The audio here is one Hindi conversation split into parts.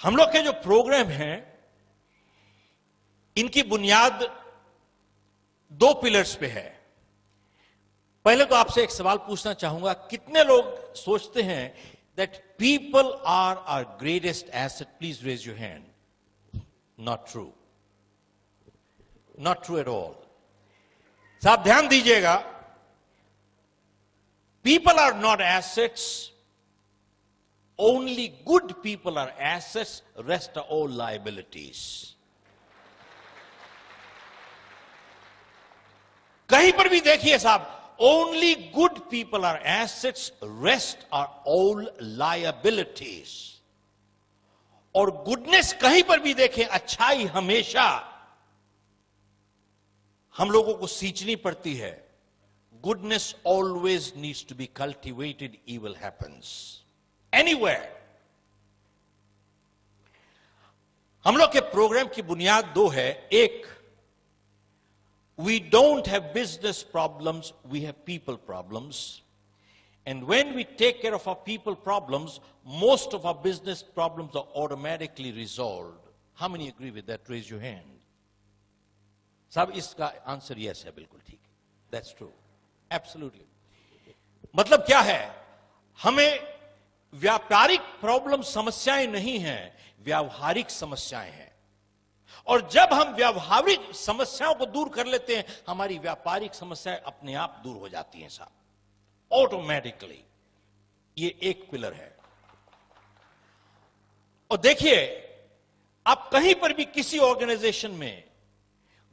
हम लोग के जो प्रोग्राम हैं इनकी बुनियाद दो पिलर्स पे है। पहले तो आपसे एक सवाल पूछना चाहूंगा, कितने लोग सोचते हैं that people are our greatest asset? Please raise your hand. Not true, not true at all. साहब ध्यान दीजिएगा, people are not assets, only good people are assets, rest are all liabilities. कहीं पर भी देखिए साहब, only good people are assets, rest are all liabilities. और गुडनेस कहीं पर भी देखें, अच्छाई हमेशा हम लोगों को सींचनी पड़ती है। Goodness always needs to be cultivated, evil happens anywhere. हम लोग के प्रोग्राम की बुनियाद दो है। एक, we don't have business problems, we have people problems. And when we take care of our people problems, most of our business problems are automatically resolved. How many agree with that? Raise your hand. साहब इसका आंसर यस है, बिल्कुल ठीक है। That's true. Absolutely. मतलब क्या है, हमें व्यापारिक प्रॉब्लम समस्याएं नहीं हैं, व्यावहारिक समस्याएं हैं। और जब हम व्यावहारिक समस्याओं को दूर कर लेते हैं, हमारी व्यापारिक समस्याएं अपने आप दूर हो जाती हैं साहब, ऑटोमेटिकली। ये एक पिलर है। और देखिए, आप कहीं पर भी किसी ऑर्गेनाइजेशन में,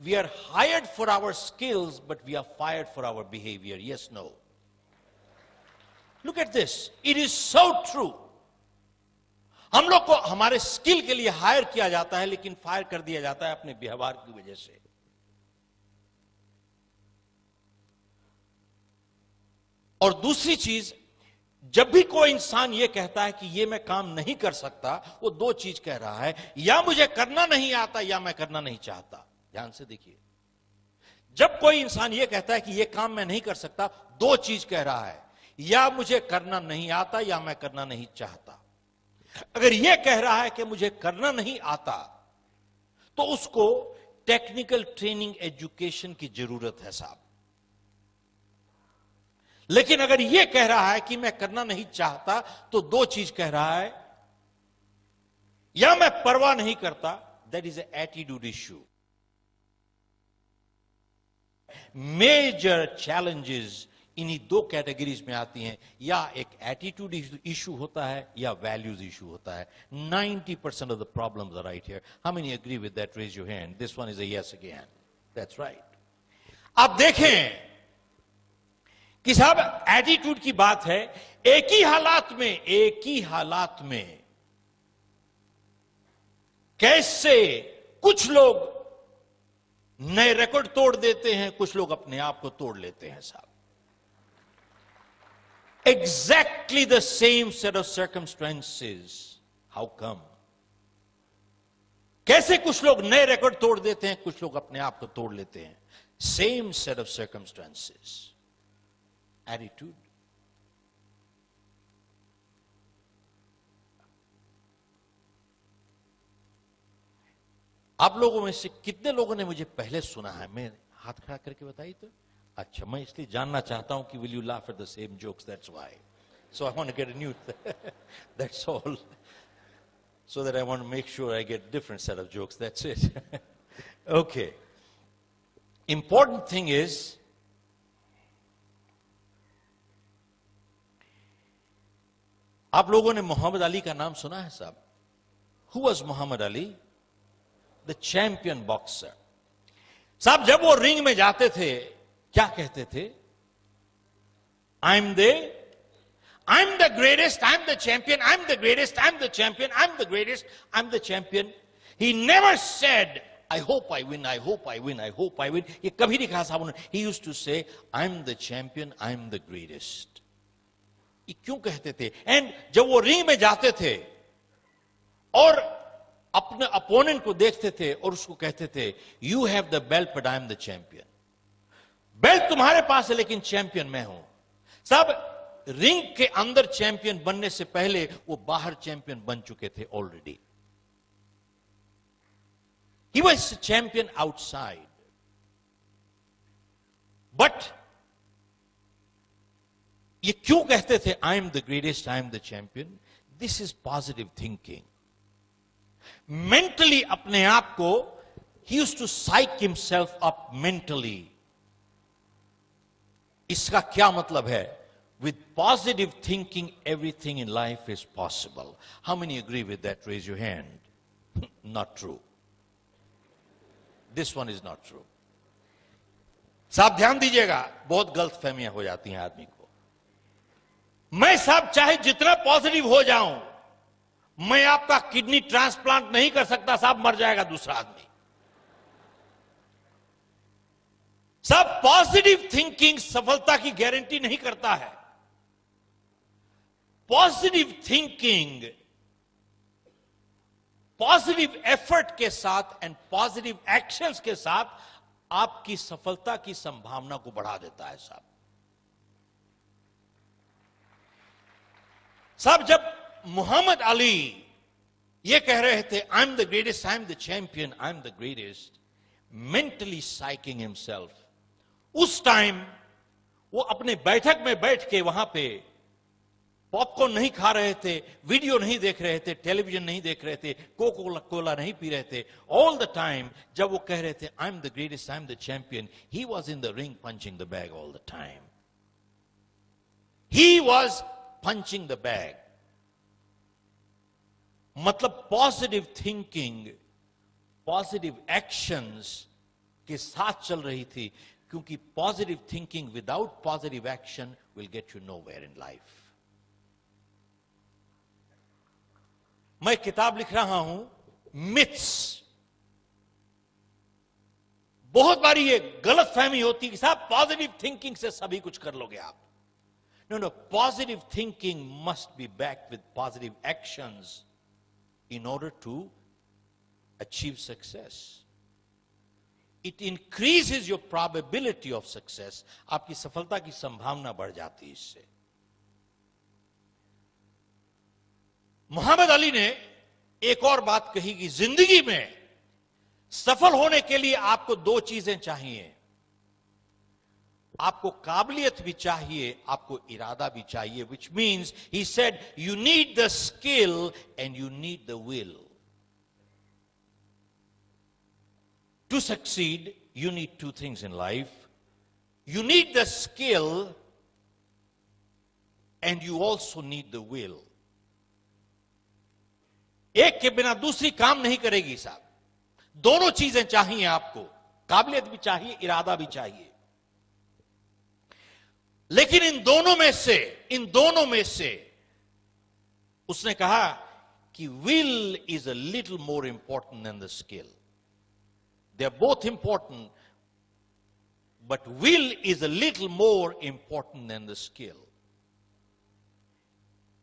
we are hired for our skills but we are fired for our behaviour. Yes, no? Look at this, it is so true. हम लोग को हमारे स्किल के लिए हायर किया जाता है, लेकिन फायर कर दिया जाता है अपने व्यवहार की वजह से। और दूसरी चीज, जब भी कोई इंसान यह कहता है कि यह मैं काम नहीं कर सकता, वो दो चीज कह रहा है, या मुझे करना नहीं आता या मैं करना नहीं चाहता। ध्यान से देखिए, जब कोई इंसान यह कहता है कि यह काम मैं नहीं कर सकता, दो चीज कह रहा है, या मुझे करना नहीं आता या मैं करना नहीं चाहता। अगर यह कह रहा है कि मुझे करना नहीं आता, तो उसको टेक्निकल ट्रेनिंग एजुकेशन की जरूरत है साहब। लेकिन अगर यह कह रहा है कि मैं करना नहीं चाहता, तो दो चीज कह रहा है, या मैं परवाह नहीं करता, that is a attitude issue. Major challenges इन्हीं दो कैटेगरीज में आती हैं, या एक एटीट्यूड इशू होता है या वैल्यूज इशू होता है। 90% of the problems are right here. How many agree with that? Raise your hand. This one is a yes again. That's right. आप देखें कि साहब एटीट्यूड की बात है, एक ही हालात में कैसे कुछ लोग नए रिकॉर्ड तोड़ देते हैं, कुछ लोग अपने आप को तोड़ लेते हैं साहब। Exactly the same set of circumstances. How come? कैसे कुछ लोग नए रिकॉर्ड तोड़ देते हैं, कुछ लोग अपने आप को तोड़ लेते हैं। Same set of circumstances. Attitude. आप लोगों में से कितने लोगों ने मुझे पहले सुना है? मैं हाथ खड़ा करके बताइए तो। अच्छा, मैं इसलिए जानना चाहता हूं कि will you laugh at the same jokes, that's why. So I want to get a new, that's all, so that I want to make sure I get different set of jokes, that's it. Okay, important thing is, आप लोगों ने मोहम्मद अली का नाम सुना है साहब? Who was Muhammad Ali? The champion boxer. साहब जब वो रिंग में जाते थे, क्या कहते थे? I'm the greatest, I'm the champion, I'm the greatest, I'm the champion, I'm the greatest, I'm the champion. He never said, I hope I win, I hope I win, I hope I win. ये कभी नहीं कहा साहब उन्होंने। He used to say, I'm the champion, I'm the greatest. ये क्यों कहते थे? एंड जब वो रिंग में जाते थे और अपने अपोनेंट को देखते थे और उसको कहते थे, you have the belt but I am the champion. Belt तुम्हारे पास है लेकिन चैंपियन मैं हूं। साहब रिंग के अंदर चैंपियन बनने से पहले वो बाहर चैंपियन बन चुके थे already. He was a champion outside. But ये क्यों कहते थे I am the greatest, I am the champion? This is positive thinking. Mentally अपने आप को ही used to psych himself up mentally. इसका क्या मतलब है? With positive thinking everything in life is possible. How many agree with that? Raise your hand. Not true. This one is not true. साहब ध्यान दीजिएगा, बहुत गलत फहमियां हो जाती हैं आदमी को. मैं साहब चाहे जितना पॉजिटिव हो जाऊं, मैं आपका किडनी ट्रांसप्लांट नहीं कर सकता साहब, मर जाएगा दूसरा आदमी. साहब पॉजिटिव थिंकिंग सफलता की गारंटी नहीं करता है. पॉजिटिव थिंकिंग पॉजिटिव एफर्ट के साथ एंड पॉजिटिव एक्शंस के साथ आपकी सफलता की संभावना को बढ़ा देता है साहब. साहब जब मोहम्मद अली ये कह रहे थे I am the greatest, I am the champion, I am the greatest, mentally psyching himself, उस टाइम वो अपने बैठक में बैठ के वहां पे पॉपकॉर्न नहीं खा रहे थे, वीडियो नहीं देख रहे थे, टेलीविजन नहीं देख रहे थे, कोका कोला नहीं पी रहे थे. ऑल द टाइम जब वो कह रहे थे I am the greatest, I am the champion, he was in the ring punching the bag all the time. He was punching the bag. मतलब पॉजिटिव थिंकिंग पॉजिटिव एक्शंस के साथ चल रही थी, क्योंकि positive thinking without positive action will get you nowhere in life. मैं किताब लिख रहा हूं मिथ्स. बहुत बारी ये गलत फहमी होती है कि साहब पॉजिटिव थिंकिंग से सभी कुछ कर लोगे आप. No. Positive thinking must be backed with positive actions in order to achieve success. It increases your probability of success. आपकी सफलता की संभावना बढ़ जाती है इससे. मोहम्मद अली ने एक और बात कही कि जिंदगी में सफल होने के लिए आपको दो चीजें चाहिए. आपको काबिलियत भी चाहिए, आपको इरादा भी चाहिए. Which means he said you need the skill and you need the will. To succeed you need two things in life. You need the skill and you also need the will. एक के बिना दूसरी काम नहीं करेगी साहब. दोनों चीजें चाहिए आपको, काबिलियत भी चाहिए, इरादा भी चाहिए. लेकिन इन दोनों में से उसने कहा कि will is a little more important than the skill. They are both important, but will is a little more important than the skill.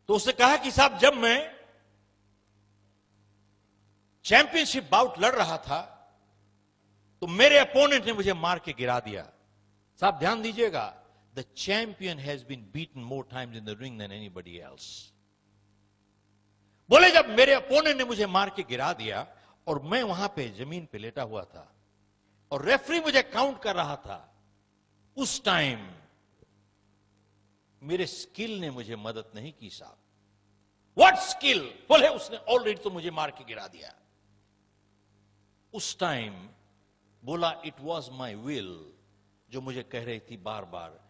तो उसने कहा कि साहब जब मैं चैंपियनशिप बाउट लड़ रहा था तो मेरे अपोनेंट ने मुझे मार के गिरा दिया. साहब ध्यान दीजिएगा, the champion has been beaten more times in the ring than anybody else. बोले जब मेरे अपोनेंट ने मुझे मार के गिरा दिया और मैं वहां पे जमीन पे लेटा हुआ था और रेफरी मुझे काउंट कर रहा था, उस टाइम मेरे स्किल ने मुझे मदद नहीं की साहब. What skill? बोले उसने ऑलरेडी तो मुझे मार के गिरा दिया. उस टाइम बोला इट वॉज माई विल जो मुझे कह रही थी बार बार,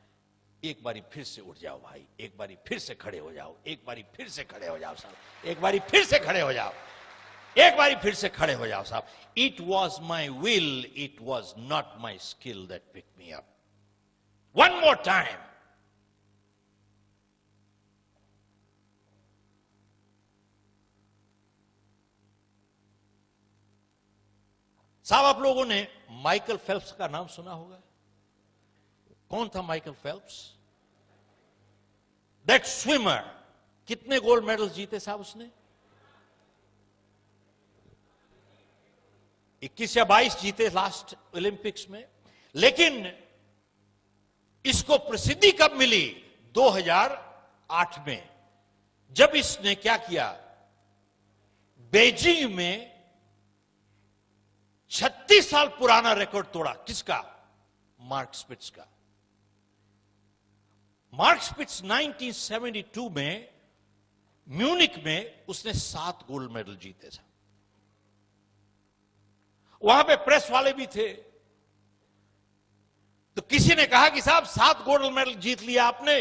एक बारी फिर से उठ जाओ भाई, एक बारी फिर से खड़े हो जाओ, एक बारी फिर से खड़े हो जाओ साहब, एक बारी फिर से खड़े हो जाओ, एक बारी फिर से खड़े हो जाओ साहब. It was my will, it was not my skill that pick me up. One more time. साहब आप लोगों ने माइकल फेल्प्स का नाम सुना होगा. कौन था माइकल फेल्प्स? That swimmer. कितने गोल्ड मेडल्स जीते साहब उसने? 21 या 22 जीते लास्ट ओलंपिक्स में. लेकिन इसको प्रसिद्धि कब मिली? 2008 में, जब इसने क्या किया, बीजिंग में 36 साल पुराना रिकॉर्ड तोड़ा। किसका? मार्क स्पिट्ज का। मार्क स्पिट्ज 1972 में म्यूनिक में उसने 7 गोल्ड मेडल जीते थे। वहां पे प्रेस वाले भी थे, तो किसी ने कहा कि साहब 7 गोल्ड मेडल जीत लिया आपने,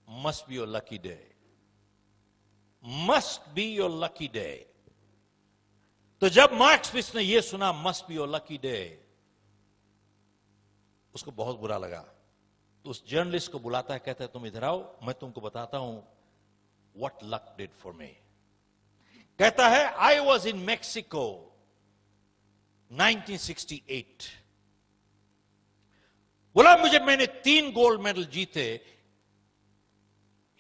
must be your lucky day, must be your lucky day. तो जब मार्क स्पिट्ज ने यह सुना must be your lucky day, उसको बहुत बुरा लगा। तो उस जर्नलिस्ट को बुलाता है, कहता है तुम इधर आओ, मैं तुमको बताता हूं what luck did for me. कहता है आई वॉज इन मैक्सिको 1968। बोला मैंने 3 गोल्ड मेडल जीते।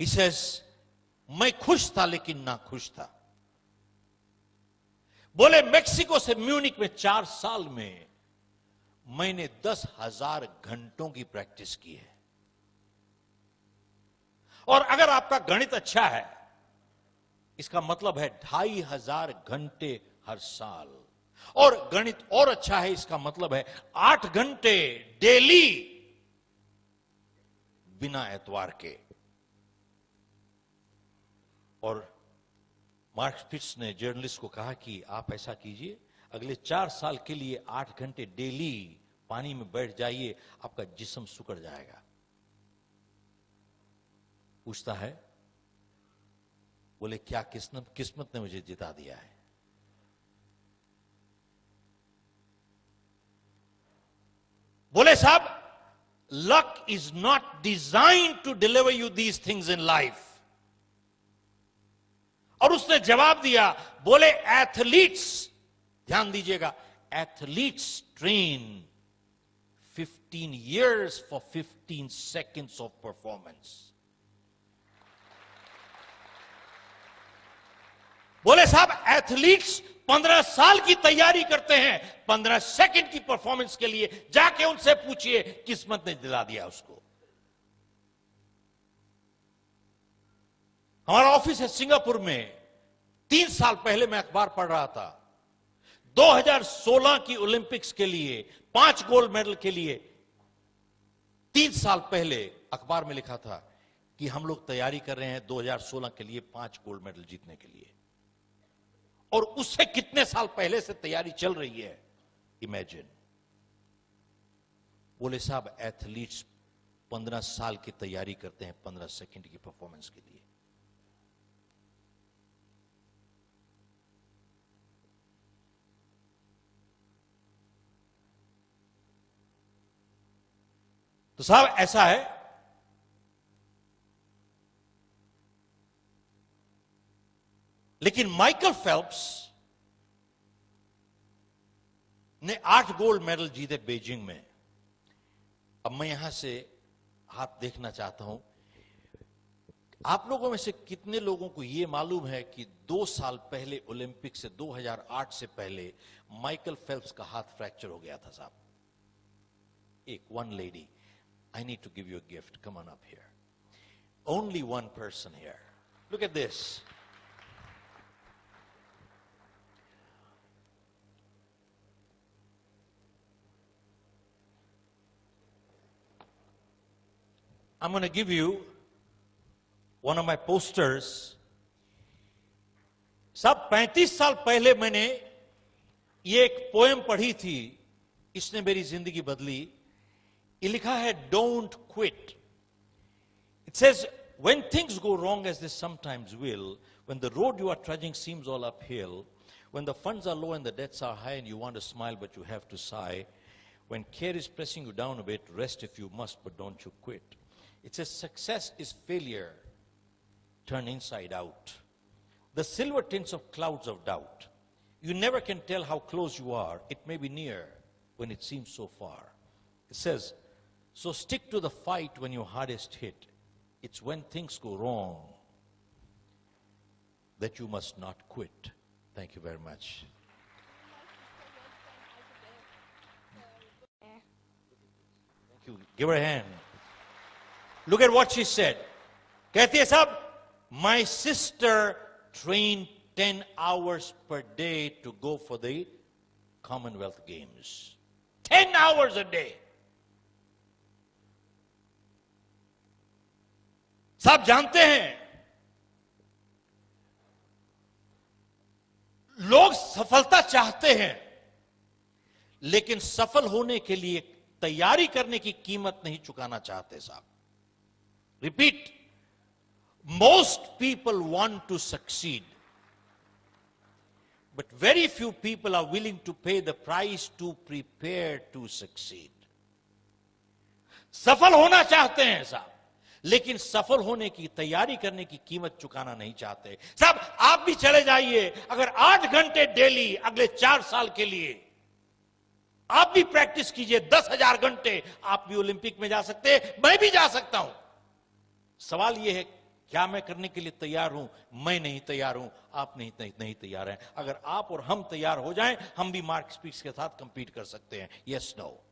He says, मैं खुश था लेकिन ना खुश था। बोले मैक्सिको से म्यूनिक में 4 साल में मैंने 10,000 घंटों की प्रैक्टिस की है। और अगर आपका गणित अच्छा है, इसका मतलब है 2,500 घंटे हर साल। और गणित और अच्छा है, इसका मतलब है 8 घंटे डेली बिना एतवार के। और मार्क स्पिट्ज ने जर्नलिस्ट को कहा कि आप ऐसा कीजिए, अगले 4 साल के लिए 8 घंटे डेली पानी में बैठ जाइए, आपका जिस्म सुकड़ जाएगा। पूछता है, बोले क्या किस्मत ने मुझे जिता दिया है। बोले साहब, luck is not designed to deliver you these things in life. और उसने जवाब दिया, बोले एथलीट्स, ध्यान दीजिएगा, athletes train 15 years for 15 seconds of performance। बोले साहब एथलीट्स 15 साल की तैयारी करते हैं 15 सेकंड की परफॉर्मेंस के लिए। जाके उनसे पूछिए, किस्मत ने दिला दिया उसको। हमारा ऑफिस है सिंगापुर में। 3 साल पहले मैं अखबार पढ़ रहा था, 2016 की ओलंपिक्स के लिए 5 गोल्ड मेडल के लिए 3 साल पहले अखबार में लिखा था कि हम लोग तैयारी कर रहे हैं 2016 के लिए 5 गोल्ड मेडल जीतने के लिए। और उससे कितने साल पहले से तैयारी चल रही है, इमेजिन। बोले साहब एथलीट्स 15 साल की तैयारी करते हैं 15 सेकंड की परफॉर्मेंस के लिए। तो साहब ऐसा है, लेकिन माइकल फेल्प्स ने 8 गोल्ड मेडल जीते बीजिंग में। अब मैं यहां से हाथ देखना चाहता हूं, आप लोगों में से कितने लोगों को यह मालूम है कि 2 साल पहले ओलंपिक से 2008 से पहले माइकल फेल्प्स का हाथ फ्रैक्चर हो गया था साहब। One lady, I need to give you a gift. Come on up here. Only one person here. Look at this. I'm going to give you one of my posters. सब 35 साल पहले मैंने ये एक पोएम पढ़ी थी, इसने मेरी जिंदगी बदली। ये लिखा है don't quit. It says, when things go wrong as they sometimes will, when the road you are trudging seems all uphill, when the funds are low and the debts are high and you want to smile but you have to sigh, when care is pressing you down a bit, rest if you must but don't you quit. It says success is failure turned inside out. The silver tints of clouds of doubt. You never can tell how close you are. It may be near when it seems so far. It says, so stick to the fight when you're hardest hit. It's when things go wrong that you must not quit. Thank you very much. Thank you. Give her a hand. Look at what she said. कहती है साहब, my sister trained 10 hours per day to go for the Commonwealth Games. 10 hours a day. साहब जानते हैं, लोग सफलता चाहते हैं, लेकिन सफल होने के लिए तैयारी करने की कीमत नहीं चुकाना चाहते साहब. Repeat, most people want to succeed, but very few people are willing to pay the price to prepare to succeed. सफल होना चाहते हैं साहब, लेकिन सफल होने की तैयारी करने की कीमत चुकाना नहीं चाहते साहब. आप भी चले जाइए, अगर 8 घंटे डेली अगले 4 साल के लिए आप भी प्रैक्टिस कीजिए, 10,000 घंटे, आप भी ओलंपिक में जा सकते हैं, मैं भी जा सकता हूं. सवाल यह है, क्या मैं करने के लिए तैयार हूं? मैं नहीं तैयार हूं, आप नहीं तैयार हैं. अगर आप और हम तैयार हो जाएं, हम भी मार्क स्पिट्ज के साथ कंपीट कर सकते हैं. Yes, no?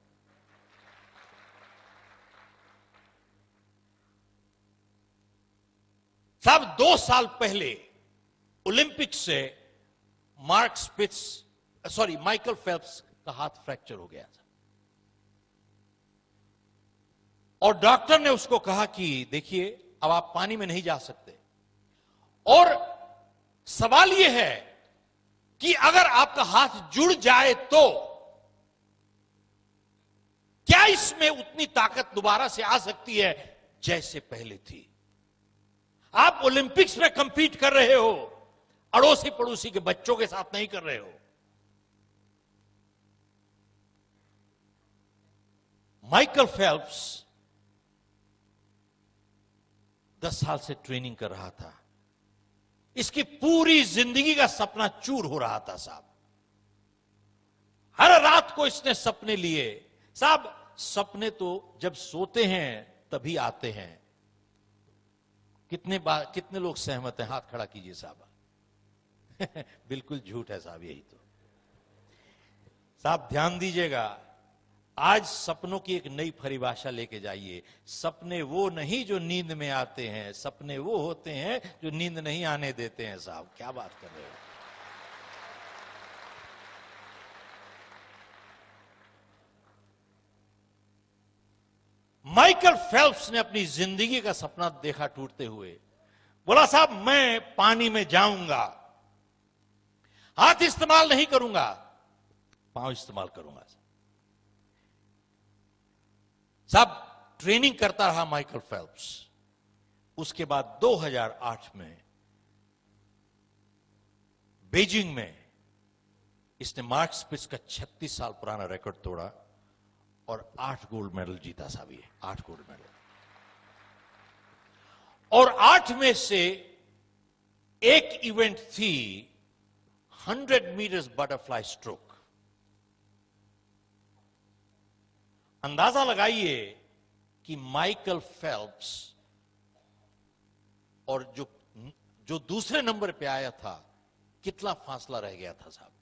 साहब 2 साल पहले ओलंपिक से माइकल फेल्प्स का हाथ फ्रैक्चर हो गया था, और डॉक्टर ने उसको कहा कि देखिए, अब आप पानी में नहीं जा सकते. और सवाल यह है कि अगर आपका हाथ जुड़ जाए तो क्या इसमें उतनी ताकत दोबारा से आ सकती है जैसे पहले थी? आप ओलंपिक्स में कंपीट कर रहे हो, अड़ोसी पड़ोसी के बच्चों के साथ नहीं कर रहे हो. माइकल फेल्प्स 10 साल से ट्रेनिंग कर रहा था. इसकी पूरी जिंदगी का सपना चूर हो रहा था साहब. हर रात को इसने सपने लिए साहब. सपने तो जब सोते हैं तभी आते हैं. कितने लोग सहमत हैं? हाथ खड़ा कीजिए साहब. बिल्कुल झूठ है साहब, यही तो. साहब ध्यान दीजिएगा, आज सपनों की एक नई परिभाषा लेके जाइए. सपने वो नहीं जो नींद में आते हैं, सपने वो होते हैं जो नींद नहीं आने देते हैं साहब. क्या बात कर रहे हो? माइकल फेल्प्स ने अपनी जिंदगी का सपना देखा टूटते हुए. बोला साहब, मैं पानी में जाऊंगा, हाथ इस्तेमाल नहीं करूंगा, पांव इस्तेमाल करूंगा. साहब ट्रेनिंग करता रहा माइकल फेल्प्स. उसके बाद 2008 में बीजिंग में इसने मार्क स्पिट्ज का 36 साल पुराना रिकॉर्ड तोड़ा और 8 गोल्ड मेडल जीता साहब. ये 8 गोल्ड मेडल, और 8 में से एक इवेंट थी 100 मीटर्स बटरफ्लाई स्ट्रोक. अंदाजा लगाइए कि माइकल फेल्प्स और जो दूसरे नंबर पे आया था, कितना फासला रह गया था साहब.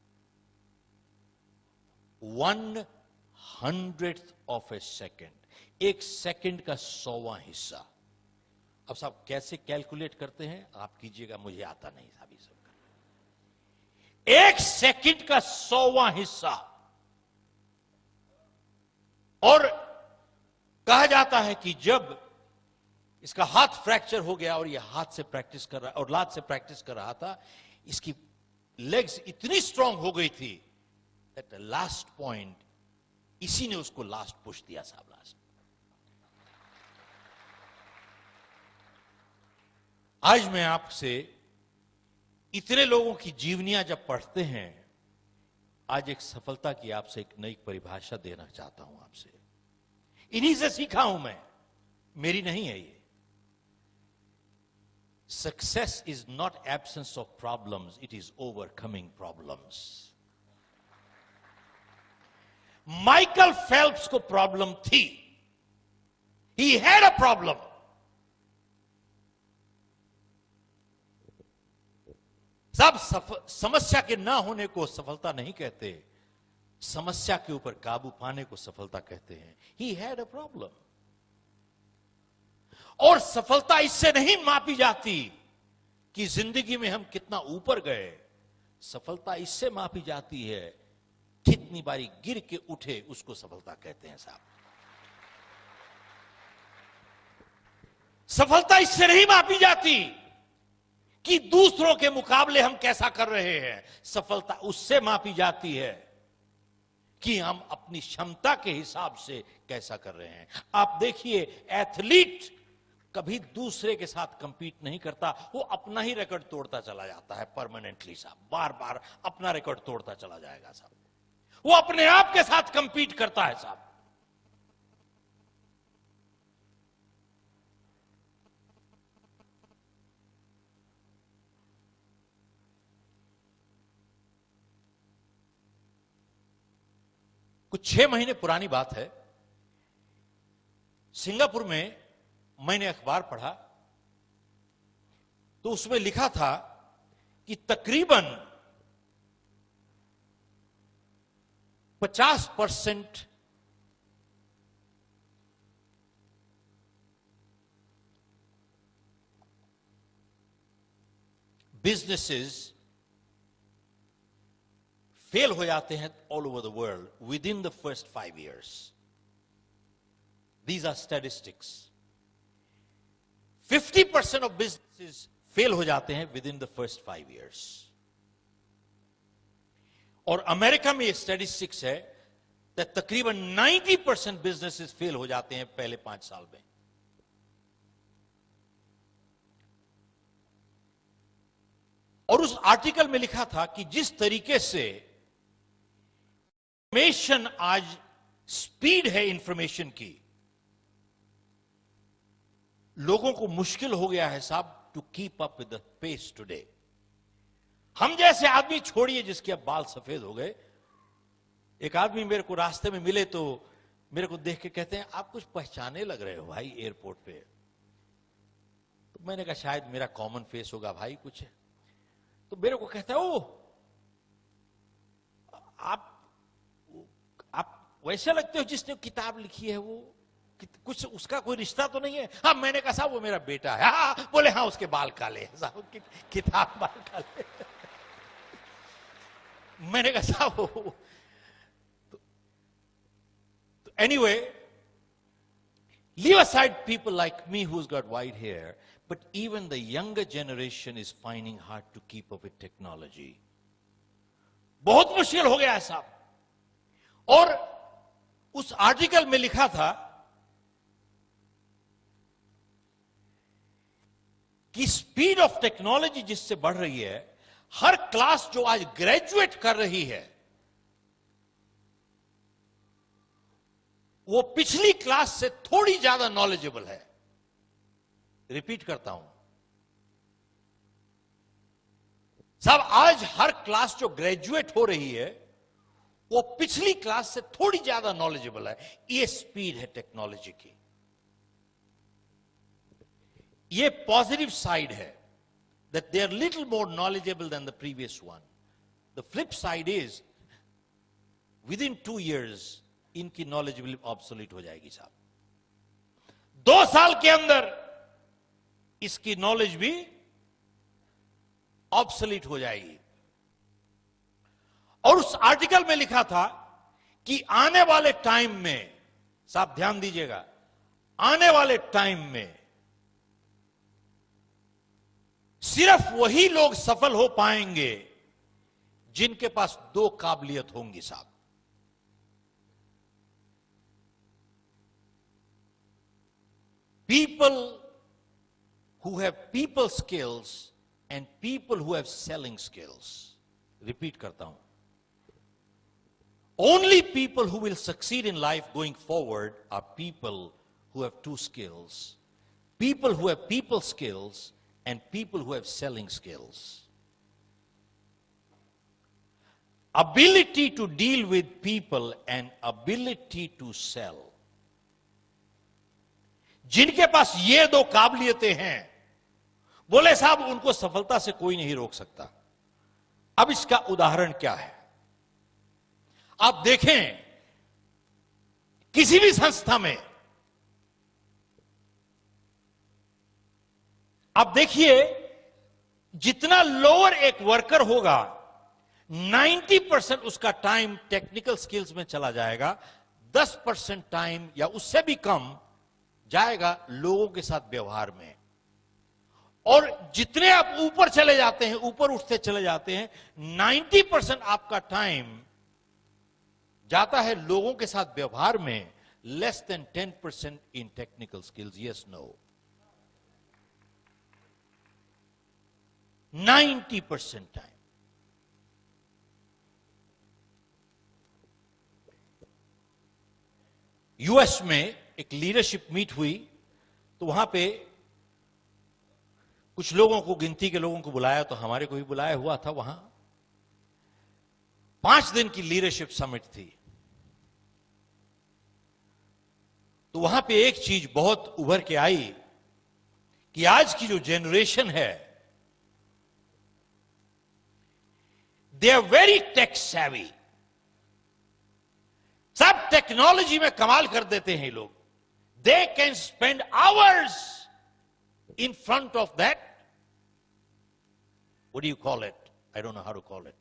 1/100th of a second. एक सेकंड का 100वां हिस्सा. अब साहब कैसे कैलकुलेट करते हैं आप कीजिएगा, मुझे आता नहीं साहब ये सब. एक सेकंड का 100वां हिस्सा. और कहा जाता है कि जब इसका हाथ फ्रैक्चर हो गया और यह हाथ से प्रैक्टिस कर रहा और लात से प्रैक्टिस कर रहा था, इसकी लेग्स इतनी स्ट्रांग हो गई थी दैट लास्ट पॉइंट इसी ने उसको लास्ट पुश दिया साहब. लास्ट आज मैं आपसे इतने लोगों की जीवनियां जब पढ़ते हैं, आज एक सफलता की आपसे एक नई परिभाषा देना चाहता हूं आपसे. इन्हीं से सीखा हूं मैं, मेरी नहीं है ये. Success is not absence of problems, it is overcoming problems. Michael Phelps को प्रॉब्लम थी. He had a problem. सब समस्या के ना होने को सफलता नहीं कहते, समस्या के ऊपर काबू पाने को सफलता कहते हैं. He had a problem. और सफलता इससे नहीं मापी जाती कि जिंदगी में हम कितना ऊपर गए। सफलता इससे मापी जाती है कितनी बारी गिर के उठे, उसको सफलता कहते हैं साहब। सफलता इससे नहीं मापी जाती कि दूसरों के मुकाबले हम कैसा कर रहे हैं। सफलता उससे मापी जाती है कि हम अपनी क्षमता के हिसाब से कैसा कर रहे हैं। आप देखिए, एथलीट कभी दूसरे के साथ कंपीट नहीं करता, वो अपना ही रिकॉर्ड तोड़ता चला जाता है परमानेंटली साहब। बार बार अपना रिकॉर्ड तोड़ता चला जाएगा साहब। वो अपने आप के साथ कंपीट करता है साहब। कुछ 6 महीने पुरानी बात है, सिंगापुर में मैंने अखबार पढ़ा तो उसमें लिखा था कि तकरीबन 50% बिजनेसेस फेल हो जाते हैं all over the world with in the first 5 years. These are statistics. 50% of businesses fail हो जाते हैं with in the first 5 years. और अमेरिका में ये स्टैटिस्टिक्स है कि तकरीबन 90% बिजनेसेस फेल हो जाते हैं पहले 5 साल में। और उस आर्टिकल में लिखा था कि जिस तरीके से इंफॉर्मेशन आज स्पीड है इंफॉर्मेशन की, लोगों को मुश्किल हो गया है साहब to keep up with the pace today. हम जैसे आदमी छोड़िए जिसके अब बाल सफेद हो गए। एक आदमी मेरे को रास्ते में मिले तो मेरे को देख के कहते हैं, आप कुछ पहचाने लग रहे हो भाई एयरपोर्ट पे। तो मैंने कहा शायद मेरा कॉमन फेस होगा भाई कुछ। तो मेरे को कहता है, ओ आप वैसे लगते हो जिसने किताब लिखी है, वो कुछ उसका कोई रिश्ता तो नहीं है। हाँ, मैंने कहा साहब वो मेरा बेटा है। हाँ, बोले हाँ उसके बाल काले हैं साहब, किताब बाल काले। मैंने कहा साहब तो anyway, leave aside people like me who's got white hair, but even the younger generation is finding hard to keep up with technology. बहुत मुश्किल हो गया है साहब। और उस आर्टिकल में लिखा था कि स्पीड ऑफ टेक्नोलॉजी जिससे बढ़ रही है, हर क्लास जो आज ग्रेजुएट कर रही है वो पिछली क्लास से थोड़ी ज्यादा नॉलेजेबल है। रिपीट करता हूं साहब, आज हर क्लास जो ग्रेजुएट हो रही है वो पिछली क्लास से थोड़ी ज्यादा नॉलेजेबल है। ये स्पीड है टेक्नोलॉजी की। ये पॉजिटिव साइड है, that they are little more knowledgeable than the previous one. The flip side is within 2 years इनकी knowledgeability obsolete हो जाएगी साहब। 2 साल के अंदर इसकी नॉलेज भी obsolete हो जाएगी। और उस आर्टिकल में लिखा था कि आने वाले टाइम में, साहब ध्यान दीजिएगा, आने वाले टाइम में सिर्फ वही लोग सफल हो पाएंगे जिनके पास 2 काबिलियत होंगी साहब। People who have people skills and people who have selling skills. Repeat करता हूं, only people who will succeed in life going forward are people who have 2 skills. People who have people skills and people who have selling skills. Ability to deal with people and ability to sell. जिनके पास ये 2 काबिलियतें हैं, बोले साहब उनको सफलता से कोई नहीं रोक सकता। अब इसका उदाहरण क्या है? आप देखें किसी भी संस्था में, आप देखिए जितना लोअर एक वर्कर होगा 90% उसका टाइम टेक्निकल स्किल्स में चला जाएगा, 10% टाइम या उससे भी कम जाएगा लोगों के साथ व्यवहार में। और जितने आप ऊपर चले जाते हैं, ऊपर उठते चले जाते हैं, 90% आपका टाइम जाता है लोगों के साथ व्यवहार में, less than 10% in technical skills. Yes no? 90% time. US में एक लीडरशिप मीट हुई, तो वहां पे कुछ लोगों को, गिनती के लोगों को बुलाया, तो हमारे को भी बुलाया हुआ था। वहां 5 दिन की लीडरशिप समिट थी। तो वहां पे एक चीज बहुत उभर के आई कि आज की जो जनरेशन है, they are very tech savvy. सब टेक्नोलॉजी में कमाल कर देते हैं लोग। They can spend hours in front of that, what do you call it, I don't know how to call it,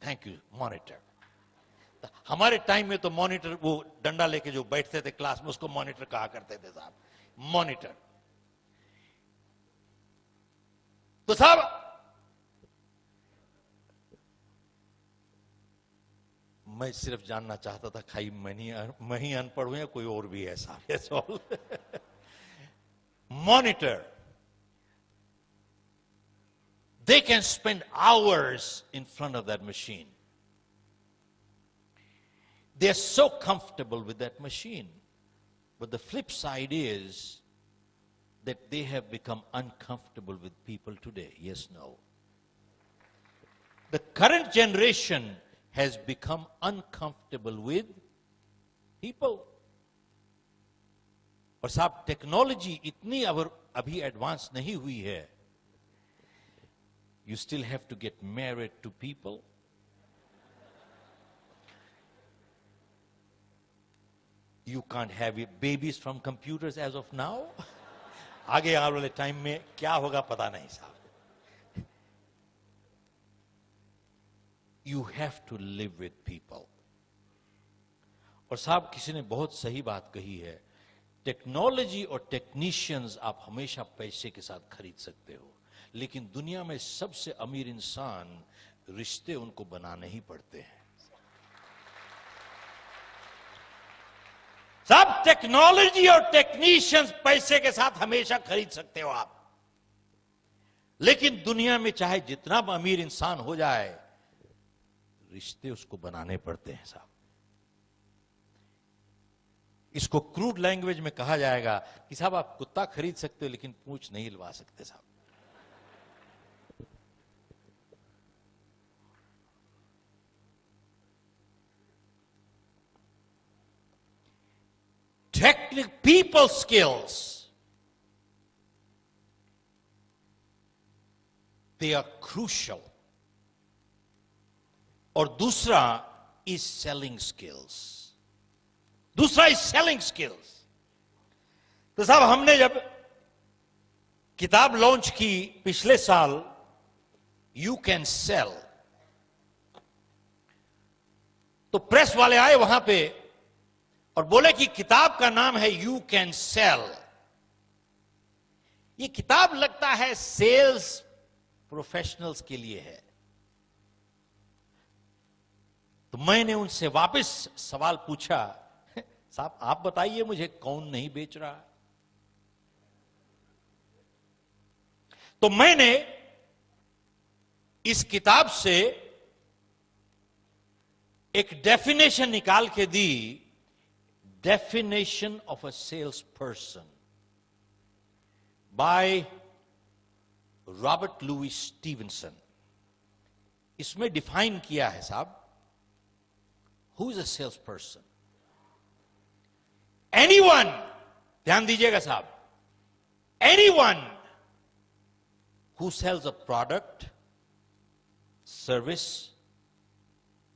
thank you, monitor. हमारे टाइम में तो मॉनिटर वो डंडा लेके जो बैठते थे क्लास में, उसको मॉनिटर कहा करते थे साहब, मॉनिटर। तो साहब मैं सिर्फ जानना चाहता था, खाई मैं ही अनपढ़ हूं या कोई और भी है साहब? Monitor, they can spend hours in front of that machine. They are so comfortable with that machine. But the flip side is that they have become uncomfortable with people today. Yes, no? The current generation has become uncomfortable with people. और साहब टेक्नोलॉजी इतनी अभी एडवांस नहीं हुई है. You still have to get married to people. You can't have babies from computers as of now. आगे आने वाले टाइम में क्या होगा पता नहीं साहब. You have to live with people. और साहब किसी ने बहुत सही बात कही है, टेक्नोलॉजी और टेक्नीशियंस आप हमेशा पैसे के साथ खरीद सकते हो, लेकिन दुनिया में सबसे अमीर इंसान रिश्ते उनको बनाने ही पड़ते हैं. सब टेक्नोलॉजी और टेक्नीशियंस पैसे के साथ हमेशा खरीद सकते हो आप, लेकिन दुनिया में चाहे जितना अमीर इंसान हो जाए, रिश्ते उसको बनाने पड़ते हैं साहब. इसको क्रूड लैंग्वेज में कहा जाएगा कि साहब आप कुत्ता खरीद सकते हो लेकिन पूंछ नहीं हिलवा सकते साहब. Technical people skills, they are crucial. और दूसरा is selling skills. दूसरा is selling skills. तो साहब हमने जब किताब लॉन्च की पिछले साल, You Can Sell, तो प्रेस वाले आए वहां पे और बोले कि किताब का नाम है You Can Sell. ये किताब लगता है सेल्स प्रोफेशनल्स के लिए है. तो मैंने उनसे वापस सवाल पूछा, साहब आप बताइए मुझे कौन नहीं बेच रहा. तो मैंने इस किताब से एक डेफिनेशन निकाल के दी, definition of a sales person by Robert Louis Stevenson. इसमें डिफाइन किया है साहब, Who is a salesperson? Anyone, ध्यान दीजिएगा साहब, anyone who sells a product, service,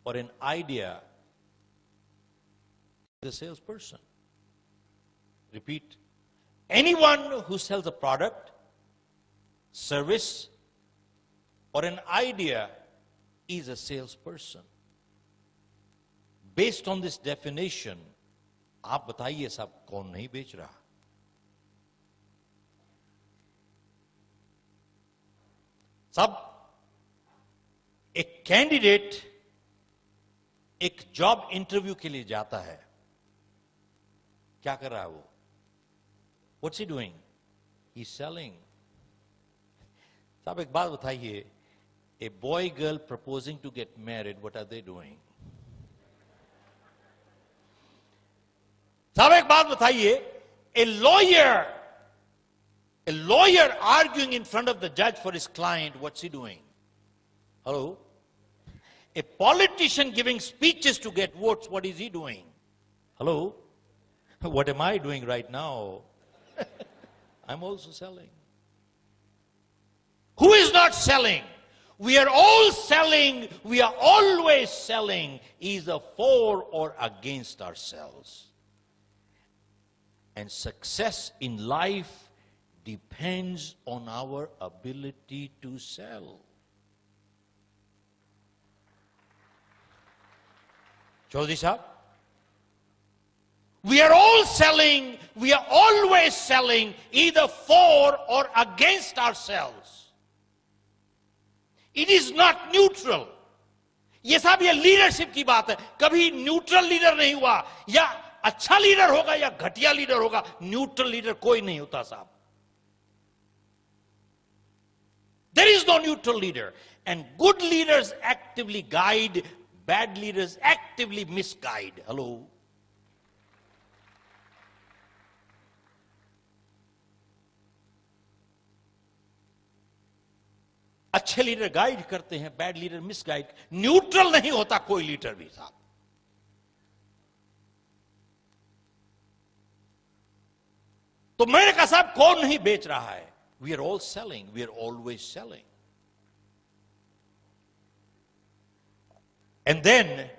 or an idea is a salesperson. Repeat. Anyone who sells a product, service or an idea is a salesperson. Based on this definition, आप बताइए साहब कौन नहीं बेच रहा? साहब, एक कैंडिडेट एक जॉब इंटरव्यू के लिए जाता है, क्या कर रहा है वो? What's he doing? He's selling. साहब एक बात बताइए, a boy girl proposing to get married, what are they doing? साहब एक बात बताइए, a lawyer arguing in front of the judge for his client, what's he doing? Hello? A politician giving speeches to get votes, what is he doing? Hello? What am I doing right now? I'm also selling. Who is not selling? We are all selling. We are always selling, either for or against ourselves. And success in life depends on our ability to sell. Chaudhary Sahab, we are all selling, we are always selling, either for or against ourselves. It is not neutral. ये साहब ये लीडरशिप की बात है, कभी न्यूट्रल लीडर नहीं हुआ, या अच्छा लीडर होगा या घटिया लीडर होगा, न्यूट्रल लीडर कोई नहीं होता साहब. There is no neutral leader, and good leaders actively guide, bad leaders actively misguide. Hello? अच्छे लीडर गाइड करते हैं, बैड लीडर मिसगाइड. न्यूट्रल नहीं होता कोई लीडर भी साहब. तो मैंने कहा साहब कौन नहीं बेच रहा है? We are all selling, we are always selling. And then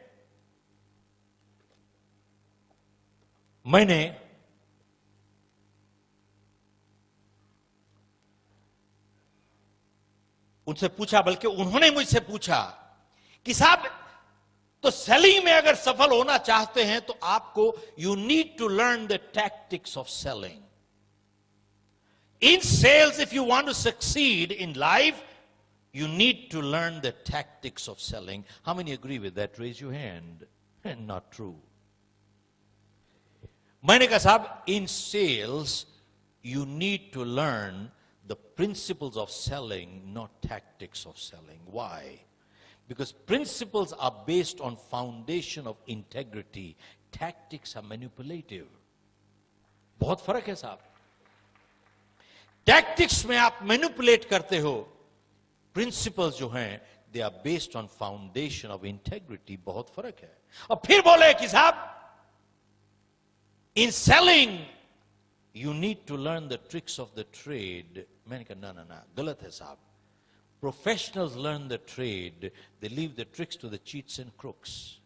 मैंने उनसे पूछा, बल्कि उन्होंने मुझसे पूछा कि साहब तो सेलिंग में अगर सफल होना चाहते हैं तो आपको you need to learn the tactics of selling. In sales, if you want to succeed in life, you need to learn the tactics of selling. How many agree with that? Raise your hand. Not true. मैंने कहा साहब, in sales, you need to learn the principles of selling, not tactics of selling. Why? Because principles are based on foundation of integrity. Tactics are manipulative. बहुत फर्क है साहब. टैक्टिक्स में आप मैनिपुलेट करते हो, प्रिंसिपल्स जो हैं they are based on foundation of integrity. बहुत फर्क है. और फिर बोले कि साहब in selling you need to learn the tricks of the trade. मैंने कहा ना गलत है साहब. Professionals learn the trade, they leave the tricks to the cheats and crooks.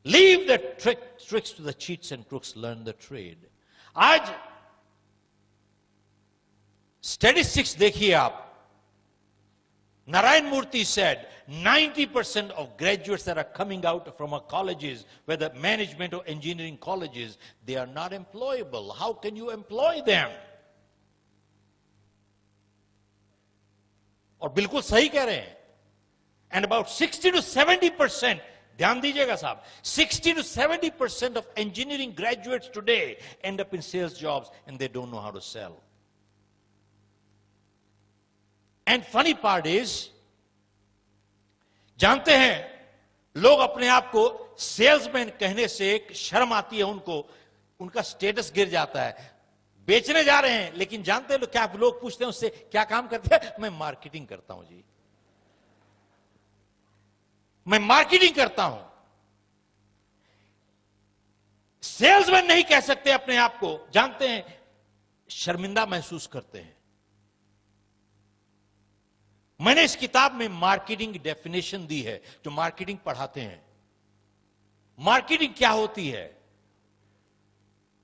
Leave the tricks to the cheats and crooks, learn the trade. आज स्टैटिस्टिक्स देखिए आप. Narayan Murthy said 90% of graduates that are coming out from our colleges, whether management or engineering colleges, they are not employable. How can you employ them? और बिल्कुल सही कह रहे हैं. And about 60 to 70%, ध्यान दीजिएगा साहब, 60 to 70% of engineering graduates today end up in sales jobs and they don't know how to sell. And funny part is, जानते हैं लोग अपने आप को सेल्समैन कहने से एक शर्म आती है उनको, उनका स्टेटस गिर जाता है. बेचने जा रहे हैं, लेकिन जानते हैं लोग क्या, लोग पूछते हैं उससे क्या काम करते हैं? मैं मार्केटिंग करता हूं जी, मैं मार्केटिंग करता हूं. सेल्समैन नहीं कह सकते अपने आप को, जानते हैं शर्मिंदा महसूस करते हैं. मैंने इस किताब में मार्केटिंग की डेफिनेशन दी है, जो मार्केटिंग पढ़ाते हैं. मार्केटिंग क्या होती है?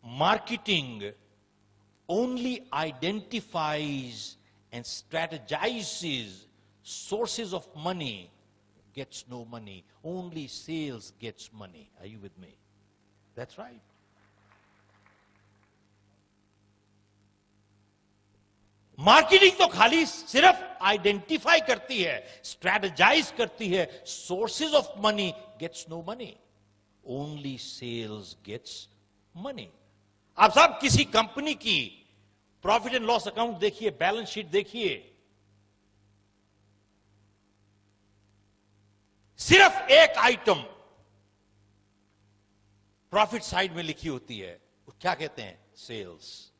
Marketing only identifies and strategizes sources of money gets no money. Only sales gets money. Are you with me? That's right. Marketing तो खाली सिर्फ आइडेंटिफाई करती है, स्ट्रेटेजाइज करती है, sources of money gets no money, only sales gets money. आप साहब किसी कंपनी की प्रॉफिट एंड लॉस अकाउंट देखिए, बैलेंस शीट देखिए, सिर्फ एक आइटम प्रॉफिट साइड में लिखी होती है, वो क्या कहते हैं? सेल्स।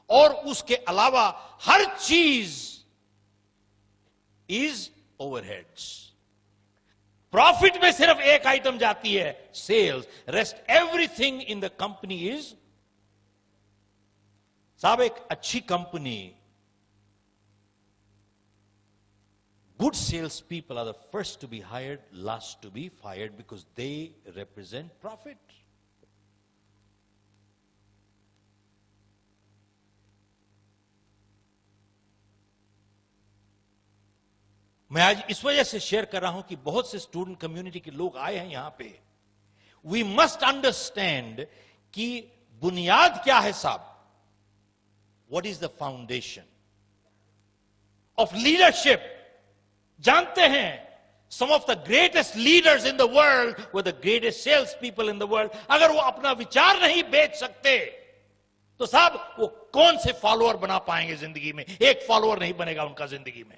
और उसके अलावा हर चीज इज ओवरहेड्स। प्रॉफिट में सिर्फ एक आइटम जाती है, sales. Rest everything in the company is. साहब एक अच्छी company, good salespeople are the first to be hired, last to be fired, because they represent profit. मैं आज इस वजह से शेयर कर रहा हूं कि बहुत से स्टूडेंट कम्युनिटी के लोग आए हैं यहां पे। वी मस्ट अंडरस्टैंड कि बुनियाद क्या है साहब। What is the foundation of leadership? जानते हैं, some of the greatest leaders in the world were the greatest sales people in the world. अगर वो अपना विचार नहीं बेच सकते तो साहब वो कौन से फॉलोअर बना पाएंगे जिंदगी में? एक फॉलोअर नहीं बनेगा उनका जिंदगी में।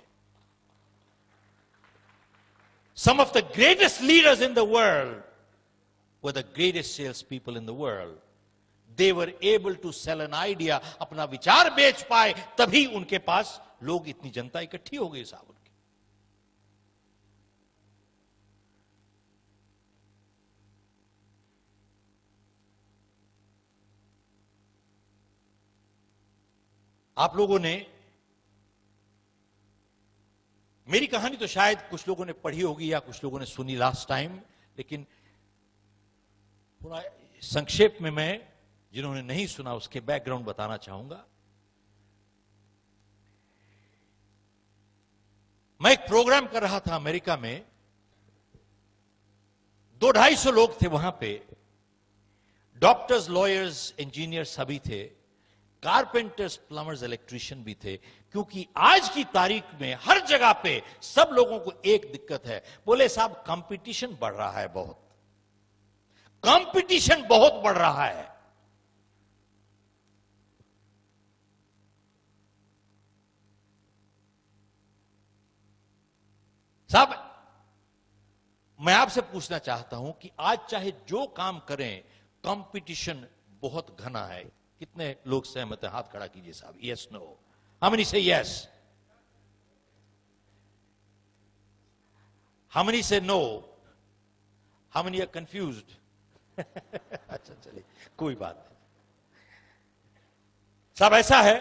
Some of the greatest leaders in the world were the greatest salespeople in the world. They were able to sell an idea. अपना विचार बेच पाए, तभी उनके पास लोग, इतनी जनता इकट्ठी हो गई साहब उनकी। आप लोगों ने, मेरी कहानी तो शायद कुछ लोगों ने पढ़ी होगी या कुछ लोगों ने सुनी लास्ट टाइम, लेकिन पूरा संक्षेप में मैं, जिन्होंने नहीं सुना, उसके बैकग्राउंड बताना चाहूंगा। मैं एक प्रोग्राम कर रहा था अमेरिका में, 200-250 लोग थे वहां पे। डॉक्टर्स, लॉयर्स, इंजीनियर सभी थे, कारपेंटर्स, प्लम्बर्स, इलेक्ट्रिशियन भी थे। क्योंकि आज की तारीख में हर जगह पे सब लोगों को एक दिक्कत है, बोले साहब कंपटीशन बढ़ रहा है, बहुत कंपटीशन बहुत बढ़ रहा है। साहब मैं आपसे पूछना चाहता हूं कि आज चाहे जो काम करें, कंपटीशन बहुत घना है। कितने लोग सहमत हैं? हाथ खड़ा कीजिए साहब। Yes, no? How many say yes? How many say no? How many are confused? अच्छा चलिए, कोई बात नहीं साहब। ऐसा है,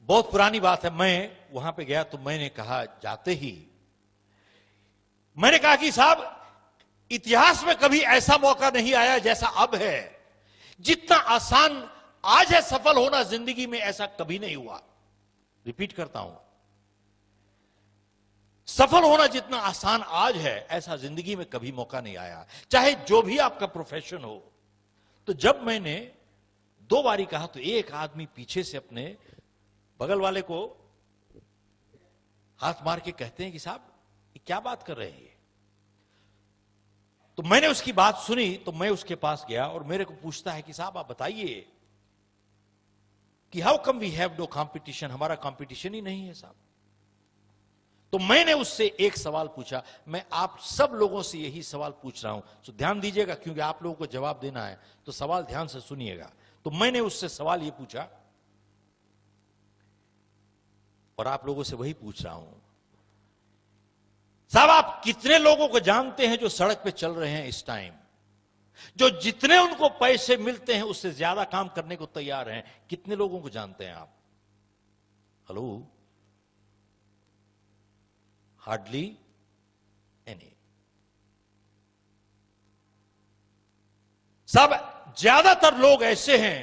बहुत पुरानी बात है। मैं वहां पे गया तो मैंने कहा, जाते ही मैंने कहा कि साहब इतिहास में कभी ऐसा मौका नहीं आया जैसा अब है। जितना आसान आज है सफल होना जिंदगी में, ऐसा कभी नहीं हुआ। रिपीट करता हूं, सफल होना जितना आसान आज है, ऐसा जिंदगी में कभी मौका नहीं आया, चाहे जो भी आपका प्रोफेशन हो। तो जब मैंने 2 बारी कहा तो एक आदमी पीछे से अपने बगल वाले को हाथ मार के कहते हैं कि साहब ये क्या बात कर रहे हैं। तो मैंने उसकी बात सुनी, तो मैं उसके पास गया और मेरे को पूछता है कि साहब आप बताइए कि how come we have no competition, हमारा कंपटीशन ही नहीं है साहब। तो मैंने उससे एक सवाल पूछा। मैं आप सब लोगों से यही सवाल पूछ रहा हूं, तो ध्यान दीजिएगा क्योंकि आप लोगों को जवाब देना है, तो सवाल ध्यान से सुनिएगा। तो मैंने उससे सवाल यह पूछा और आप लोगों से वही पूछ रहा हूं, साहब आप कितने लोगों को जानते हैं जो सड़क पे चल रहे हैं इस टाइम, जो जितने उनको पैसे मिलते हैं उससे ज्यादा काम करने को तैयार हैं? कितने लोगों को जानते हैं आप? हेलो? Hardly any. साहब ज्यादातर लोग ऐसे हैं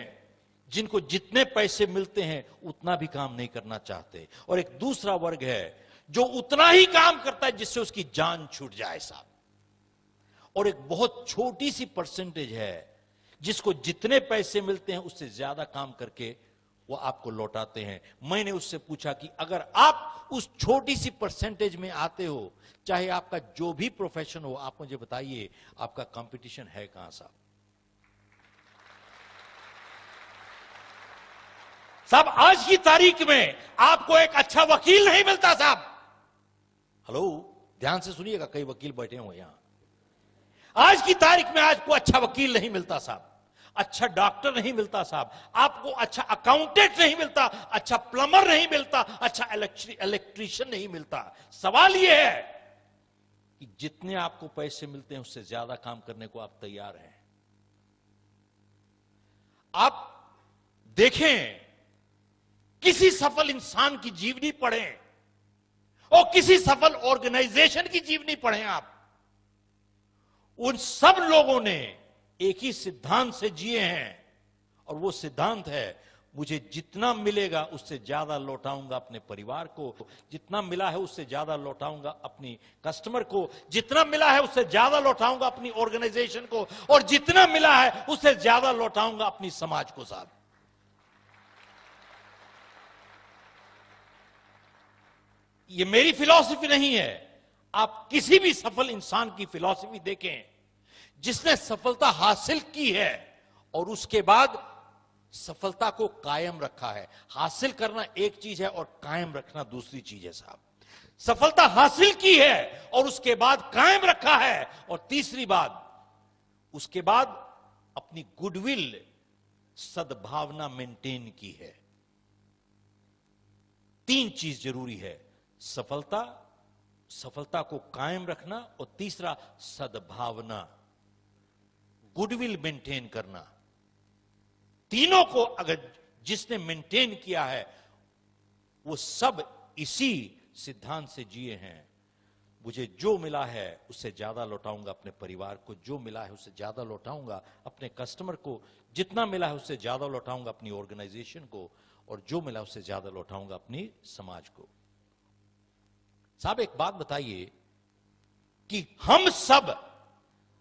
जिनको जितने पैसे मिलते हैं उतना भी काम नहीं करना चाहते, और एक दूसरा वर्ग है जो उतना ही काम करता है जिससे उसकी जान छूट जाए साहब, और एक बहुत छोटी सी परसेंटेज है जिसको जितने पैसे मिलते हैं उससे ज्यादा काम करके वो आपको लौटाते हैं। मैंने उससे पूछा कि अगर आप उस छोटी सी परसेंटेज में आते हो, चाहे आपका जो भी प्रोफेशन हो, आप मुझे बताइए आपका कंपटीशन है कहां साहब? साहब आज की तारीख में आपको एक अच्छा वकील नहीं मिलता साहब। हेलो, ध्यान से सुनिएगा, कई वकील बैठे हुए यहां। आज की तारीख में आपको अच्छा वकील नहीं मिलता साहब, अच्छा डॉक्टर नहीं मिलता साहब, आपको अच्छा अकाउंटेंट नहीं मिलता, अच्छा प्लम्बर नहीं मिलता, अच्छा इलेक्ट्रीशियन नहीं मिलता। सवाल यह है कि जितने आपको पैसे मिलते हैं उससे ज्यादा काम करने को आप तैयार हैं? आप देखें, किसी सफल इंसान की जीवनी पढ़ें और किसी सफल ऑर्गेनाइजेशन की जीवनी पढ़ें आप, उन सब लोगों ने एक ही सिद्धांत से जिए हैं, और वो सिद्धांत है मुझे जितना मिलेगा उससे ज्यादा लौटाऊंगा अपने परिवार को, जितना मिला है उससे ज्यादा लौटाऊंगा अपनी कस्टमर को, जितना मिला है उससे ज्यादा लौटाऊंगा अपनी ऑर्गेनाइजेशन को, और जितना मिला है उससे ज्यादा लौटाऊंगा अपनी समाज को साहब। ये मेरी फिलॉसफी नहीं है, आप किसी भी सफल इंसान की फिलॉसफी देखें जिसने सफलता हासिल की है और उसके बाद सफलता को कायम रखा है। हासिल करना एक चीज है और कायम रखना दूसरी चीज है साहब। सफलता हासिल की है और उसके बाद कायम रखा है, और तीसरी बात, उसके बाद अपनी गुडविल, सद्भावना मेंटेन की है। तीन चीज जरूरी है, सफलता, सफलता को कायम रखना, और तीसरा सद्भावना, गुडविल मेंटेन करना। तीनों को अगर जिसने मेंटेन किया है वो सब इसी सिद्धांत से जिए हैं। मुझे जो मिला है उससे ज्यादा लौटाऊंगा अपने परिवार को, जो मिला है उससे ज्यादा लौटाऊंगा अपने कस्टमर को, जितना मिला है उससे ज्यादा लौटाऊंगा अपनी ऑर्गेनाइजेशन को, और जो मिला उससे ज्यादा लौटाऊंगा अपनी समाज को। साहब एक बात बताइए कि हम सब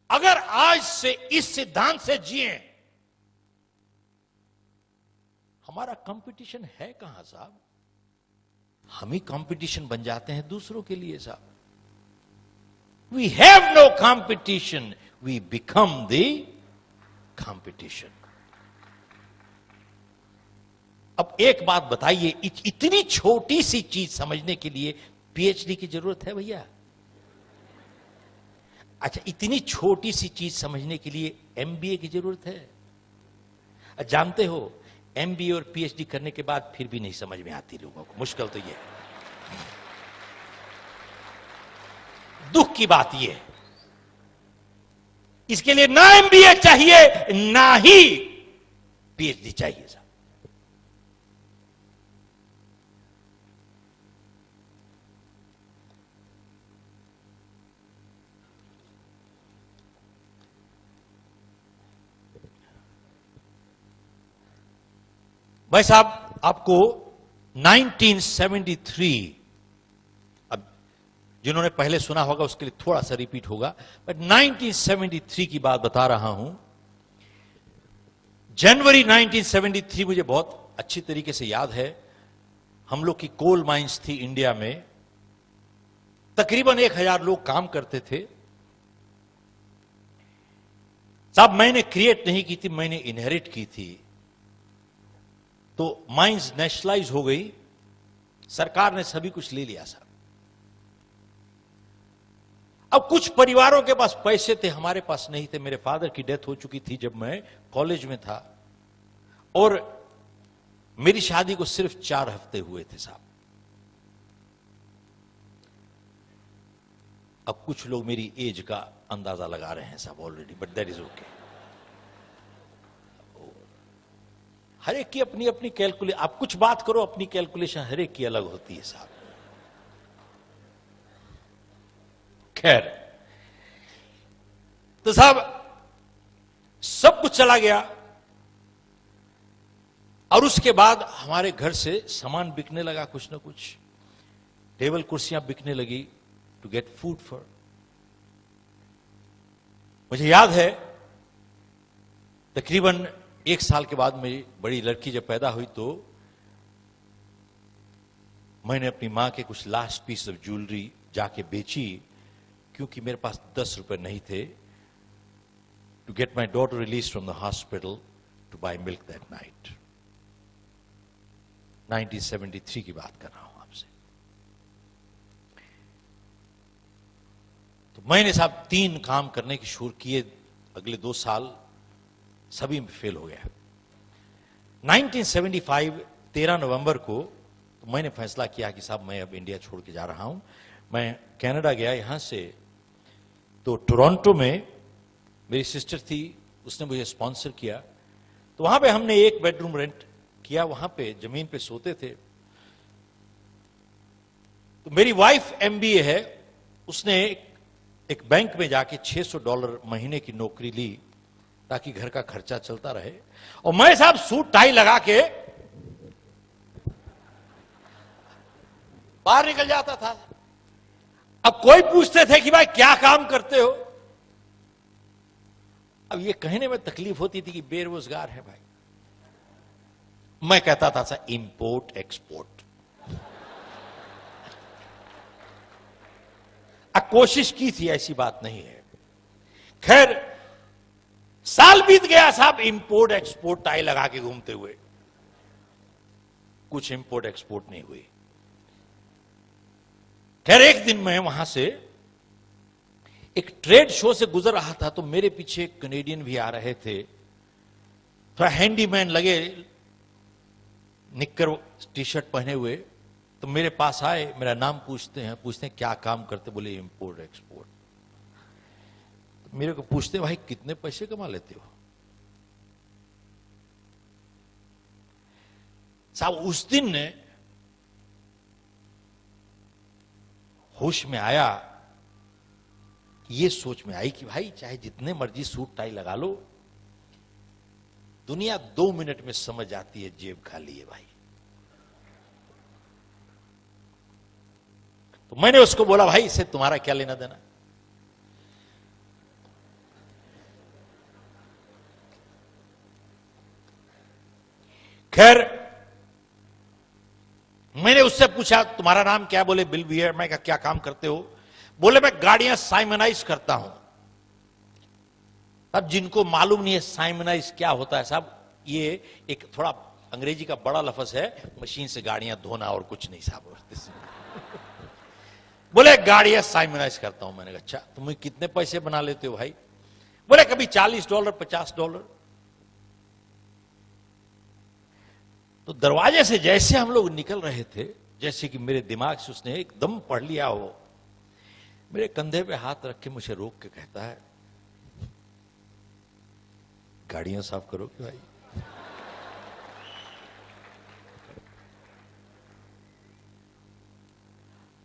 अगर आज से इस सिद्धांत से जिए, हमारा कंपटीशन है कहां साहब? हम ही कंपटीशन बन जाते हैं दूसरों के लिए साहब। We have no competition, we become the competition. अब एक बात बताइए, इतनी छोटी सी चीज समझने के लिए पीएचडी की जरूरत है भैया? अच्छा, इतनी छोटी सी चीज समझने के लिए एमबीए की जरूरत है? जानते हो, एमबीए और पीएचडी करने के बाद फिर भी नहीं समझ में आती लोगों को। मुश्किल तो ये है, दुख की बात ये है। इसके लिए ना एमबीए चाहिए ना ही पीएचडी चाहिए साहब। भाई साहब, आपको 1973, अब जिन्होंने पहले सुना होगा उसके लिए थोड़ा सा रिपीट होगा, बट 1973 की बात बता रहा हूं। जनवरी 1973 मुझे बहुत अच्छी तरीके से याद है। हम लोग की कोल माइंस थी इंडिया में, तकरीबन 1000 लोग काम करते थे साहब। मैंने क्रिएट नहीं की थी, मैंने इनहेरिट की थी। तो माइंस नेशनलाइज हो गई, सरकार ने सभी कुछ ले लिया साहब। अब कुछ परिवारों के पास पैसे थे, हमारे पास नहीं थे। मेरे फादर की डेथ हो चुकी थी जब मैं कॉलेज में था, और मेरी शादी को सिर्फ 4 हफ्ते हुए थे साहब। अब कुछ लोग मेरी एज का अंदाजा लगा रहे हैं साहब already, but that is okay. हर एक की अपनी अपनी कैलकुलेशन, आप कुछ बात करो, अपनी कैलकुलेशन हर एक की अलग होती है साहब। खैर, तो साहब सब कुछ चला गया। और उसके बाद हमारे घर से सामान बिकने लगा, कुछ ना कुछ टेबल कुर्सियां बिकने लगी टू गेट फूड फॉर। मुझे याद है तकरीबन 1 साल के बाद मेरी बड़ी लड़की जब पैदा हुई तो मैंने अपनी मां के कुछ लास्ट पीस ऑफ ज्वेलरी जाके बेची, क्योंकि मेरे पास 10 रुपए नहीं थे to get my daughter release from the hospital to buy milk that night. 1973 की बात कर रहा हूं आपसे। तो मैंने साहब 3 काम करने की शुरू किए, अगले 2 साल सभी में फेल हो गया। 1975 13 नवंबर को तो मैंने फैसला किया कि साहब मैं अब इंडिया छोड़ के जा रहा हूं। मैं कनाडा गया, यहां से तो टोरंटो में मेरी सिस्टर थी, उसने मुझे स्पॉन्सर किया। तो वहां पे हमने 1 बेडरूम रेंट किया, वहां पे जमीन पे सोते थे। तो मेरी वाइफ एमबीए है, उसने एक बैंक में जाके $600 महीने की नौकरी ली ताकि घर का खर्चा चलता रहे। और मैं साहब सूट टाई लगा के बाहर निकल जाता था। अब कोई पूछते थे कि भाई क्या काम करते हो? अब ये कहने में तकलीफ होती थी कि बेरोजगार है भाई। मैं कहता था सर इंपोर्ट एक्सपोर्ट। अब कोशिश की थी, ऐसी बात नहीं है। खैर साल बीत गया साहब इंपोर्ट एक्सपोर्ट टाई लगा के घूमते हुए, कुछ इंपोर्ट एक्सपोर्ट नहीं हुई। खैर एक दिन मैं वहां से एक ट्रेड शो से गुजर रहा था, तो मेरे पीछे एक कनेडियन भी आ रहे थे, थोड़ा हैंडीमैन लगे, निक्कर टी शर्ट पहने हुए। तो मेरे पास आए, मेरा नाम पूछते हैं क्या काम करते? बोले इंपोर्ट एक्सपोर्ट। तो मेरे को पूछते भाई कितने पैसे कमा लेते हो? साहब उस दिन ने होश में आया, ये सोच में आई कि भाई चाहे जितने मर्जी सूट टाई लगा लो, दुनिया 2 मिनट में समझ आती है जेब खाली है भाई। तो मैंने उसको बोला भाई इससे तुम्हारा क्या लेना देना? खैर मैंने उससे पूछा तुम्हारा नाम क्या है? बोले बिल बियर। मैं कहा क्या काम करते हो? बोले मैं गाड़ियां साइमनाइज करता हूं। अब जिनको मालूम नहीं है साइमनाइज क्या होता है साहब, ये एक थोड़ा अंग्रेजी का बड़ा लफ्ज है, मशीन से गाड़ियां धोना और कुछ नहीं साहब। बोले गाड़ियां साइमनाइज करता हूं। मैंने कहा अच्छा, तुम कितने पैसे बना लेते हो भाई? बोले कभी $40 $50। तो दरवाजे से जैसे हम लोग निकल रहे थे, जैसे कि मेरे दिमाग से उसने एकदम पढ़ लिया हो, मेरे कंधे पे हाथ रख के मुझे रोक के कहता है गाड़ियां साफ करोगे भाई?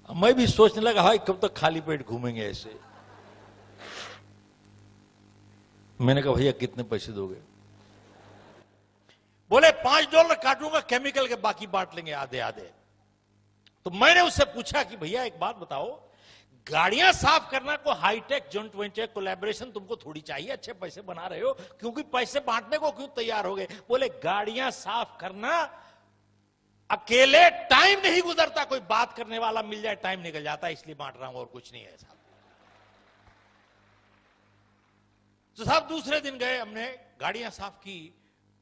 मैं भी सोचने लगा भाई कब तक खाली पेट घूमेंगे ऐसे। मैंने कहा भैया कितने पैसे दोगे? बोले $5 काटूंगा केमिकल के, बाकी बांट लेंगे आधे आधे। तो मैंने उससे पूछा कि भैया एक बात बताओ, गाड़ियां साफ करना को हाईटेक जॉइंट वेंचर कोलैबोरेशन तुमको थोड़ी चाहिए? अच्छे पैसे बना रहे हो, क्योंकि पैसे बांटने को क्यों तैयार हो गए? बोले गाड़ियां साफ करना अकेले टाइम नहीं गुजरता, कोई बात करने वाला मिल जाए टाइम निकल जाता है, इसलिए बांट रहा हूं और कुछ नहीं है साहब। तो साहब दूसरे दिन गए, हमने गाड़ियां साफ की,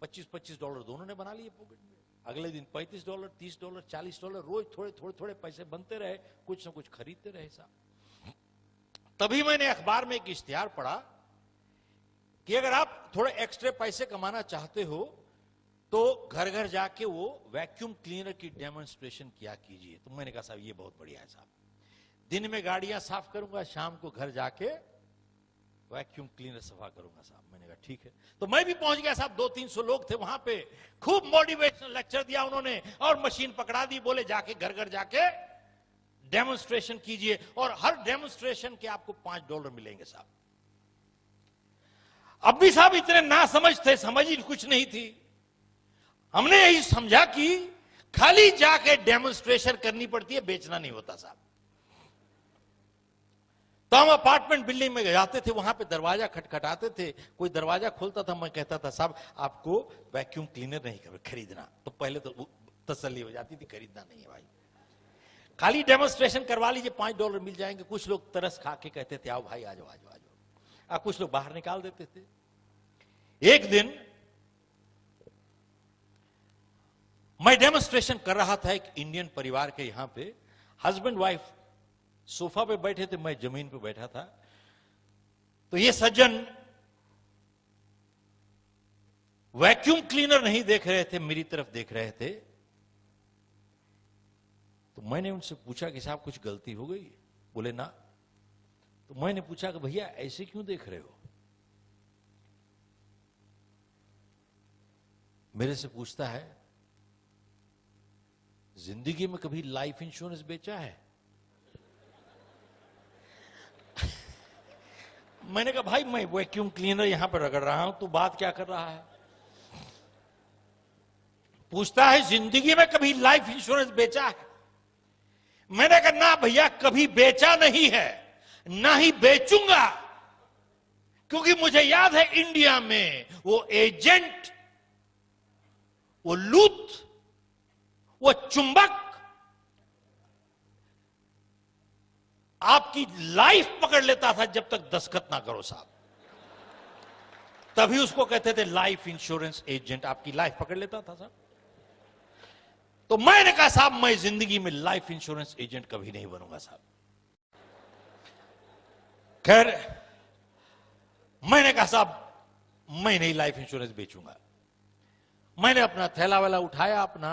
$25 दोनों ने बना लिए पॉकेट में। अगले दिन $35 $30 $40, रोज थोड़े थोड़े थोड़े पैसे बनते रहे, कुछ ना कुछ खरीदते रहे साहब। तभी मैंने अखबार में एक इश्तिहार पढ़ा कि अगर आप थोड़े एक्स्ट्रा पैसे कमाना चाहते हो तो घर घर जाके वो वैक्यूम क्लीनर की डेमोन्स्ट्रेशन किया कीजिए। तो मैंने कहा साहब ये बहुत बढ़िया है साहब, दिन में गाड़ियां साफ करूंगा, शाम को घर जाके वैक्यूम क्लीनर सफा करूंगा साहब। मैंने कहा ठीक है। तो मैं भी पहुंच गया साहब, 200-300 लोग थे वहां पे, खूब मोटिवेशनल लेक्चर दिया उन्होंने और मशीन पकड़ा दी। बोले जाके घर घर जाके डेमोन्स्ट्रेशन कीजिए और हर डेमोन्स्ट्रेशन के आपको $5 मिलेंगे साहब। अब भी साहब इतने ना समझ थे, समझ ही कुछ नहीं थी। हमने यही समझा कि खाली जाके डेमोन्स्ट्रेशन करनी पड़ती है, बेचना नहीं होता साहब। तो हम अपार्टमेंट बिल्डिंग में जाते थे, वहां पे दरवाजा खटखटाते थे, कोई दरवाजा खोलता था, मैं कहता था साहब आपको वैक्यूम क्लीनर नहीं खरीदना। तो पहले तो तसल्ली हो जाती थी, खरीदना नहीं है भाई, खाली डेमोन्स्ट्रेशन करवा लीजिए, $5 मिल जाएंगे। कुछ लोग तरस खा के कहते थे आओ भाई आ जाओ आ जाओ आ जाओ, कुछ लोग बाहर निकाल देते थे। एक दिन मैं डेमोन्स्ट्रेशन कर रहा था एक इंडियन परिवार के, यहां पे हस्बैंड वाइफ सोफा पे बैठे थे, मैं जमीन पे बैठा था। तो ये सज्जन वैक्यूम क्लीनर नहीं देख रहे थे, मेरी तरफ देख रहे थे। तो मैंने उनसे पूछा कि साहब कुछ गलती हो गई? बोले ना। तो मैंने पूछा कि भैया ऐसे क्यों देख रहे हो? मेरे से पूछता है जिंदगी में कभी लाइफ इंश्योरेंस बेचा है? मैंने कहा भाई मैं वैक्यूम क्लीनर यहां पर रगड़ रहा हूं, तू बात क्या कर रहा है? पूछता है जिंदगी में कभी लाइफ इंश्योरेंस बेचा है? मैंने कहा ना भैया कभी बेचा नहीं है, ना ही बेचूंगा, क्योंकि मुझे याद है इंडिया में वो एजेंट, वो लूट, वो चुंबक आपकी लाइफ पकड़ लेता था जब तक दस्तखत ना करो साहब। तभी उसको कहते थे लाइफ इंश्योरेंस एजेंट, आपकी लाइफ पकड़ लेता था साहब। तो मैंने कहा साहब मैं जिंदगी में लाइफ इंश्योरेंस एजेंट कभी नहीं बनूंगा साहब। खैर मैंने कहा साहब मैं नहीं लाइफ इंश्योरेंस बेचूंगा। मैंने अपना थैला वाला उठाया, अपना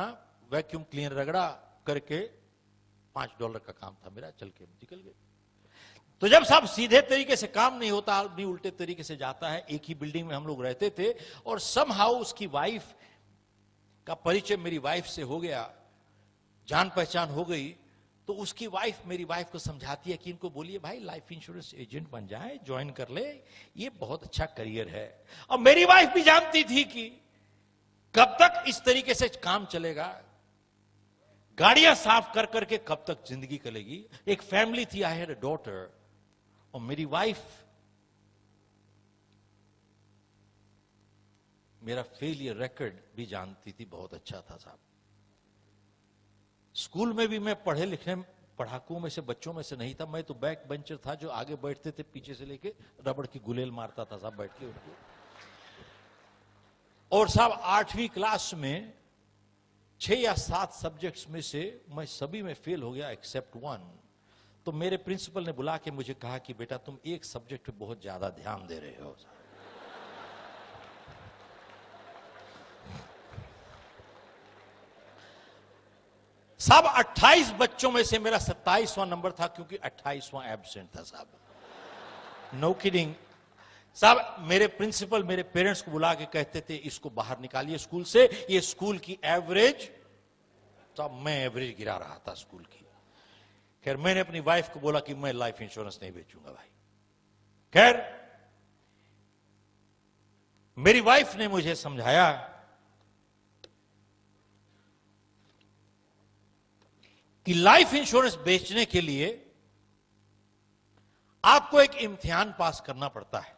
वैक्यूम क्लीनर रगड़ा करके, $5 का काम था मेरा, चल के निकल गए। तो जब साहब सीधे तरीके से काम नहीं होता, आदमी उल्टे तरीके से जाता है। एक ही बिल्डिंग में हम लोग रहते थे और समहाउ उसकी वाइफ का परिचय मेरी वाइफ से हो गया, जान पहचान हो गई। तो उसकी वाइफ मेरी वाइफ को समझाती है कि इनको बोलिए भाई लाइफ इंश्योरेंस एजेंट बन जाए, ज्वाइन कर ले, ये बहुत अच्छा करियर है। और मेरी वाइफ भी जानती थी कि कब तक इस तरीके से काम चलेगा, गाड़ियां साफ कर करके कब तक जिंदगी चलेगी। एक फैमिली थी, आई हैड अ डॉटर, और मेरी वाइफ मेरा फेलियर रिकॉर्ड भी जानती थी, बहुत अच्छा था साहब। स्कूल में भी मैं पढ़े लिखे पढ़ाकुओं में से, बच्चों में से नहीं था। मैं तो बैक बेंचर था, जो आगे बैठते थे, पीछे से लेके रबड़ की गुलेल मारता था साहब बैठ के उनको। और साहब 8वीं क्लास में 6 या 7 सब्जेक्ट्स में से मैं सभी में फेल हो गया एक्सेप्ट 1। तो मेरे प्रिंसिपल ने बुला के मुझे कहा कि बेटा तुम एक सब्जेक्ट पे बहुत ज्यादा ध्यान दे रहे हो। साहब 28 बच्चों में से मेरा 27वां नंबर था, क्योंकि 28वां एब्सेंट था साहब। नो किडिंग साहब। मेरे प्रिंसिपल मेरे पेरेंट्स को बुला के कहते थे इसको बाहर निकालिए स्कूल से, ये स्कूल की एवरेज। साहब मैं एवरेज गिरा रहा था स्कूल की। खैर मैंने अपनी वाइफ को बोला कि मैं लाइफ इंश्योरेंस नहीं बेचूंगा भाई। खैर मेरी वाइफ ने मुझे समझाया कि लाइफ इंश्योरेंस बेचने के लिए आपको एक इम्तिहान पास करना पड़ता है।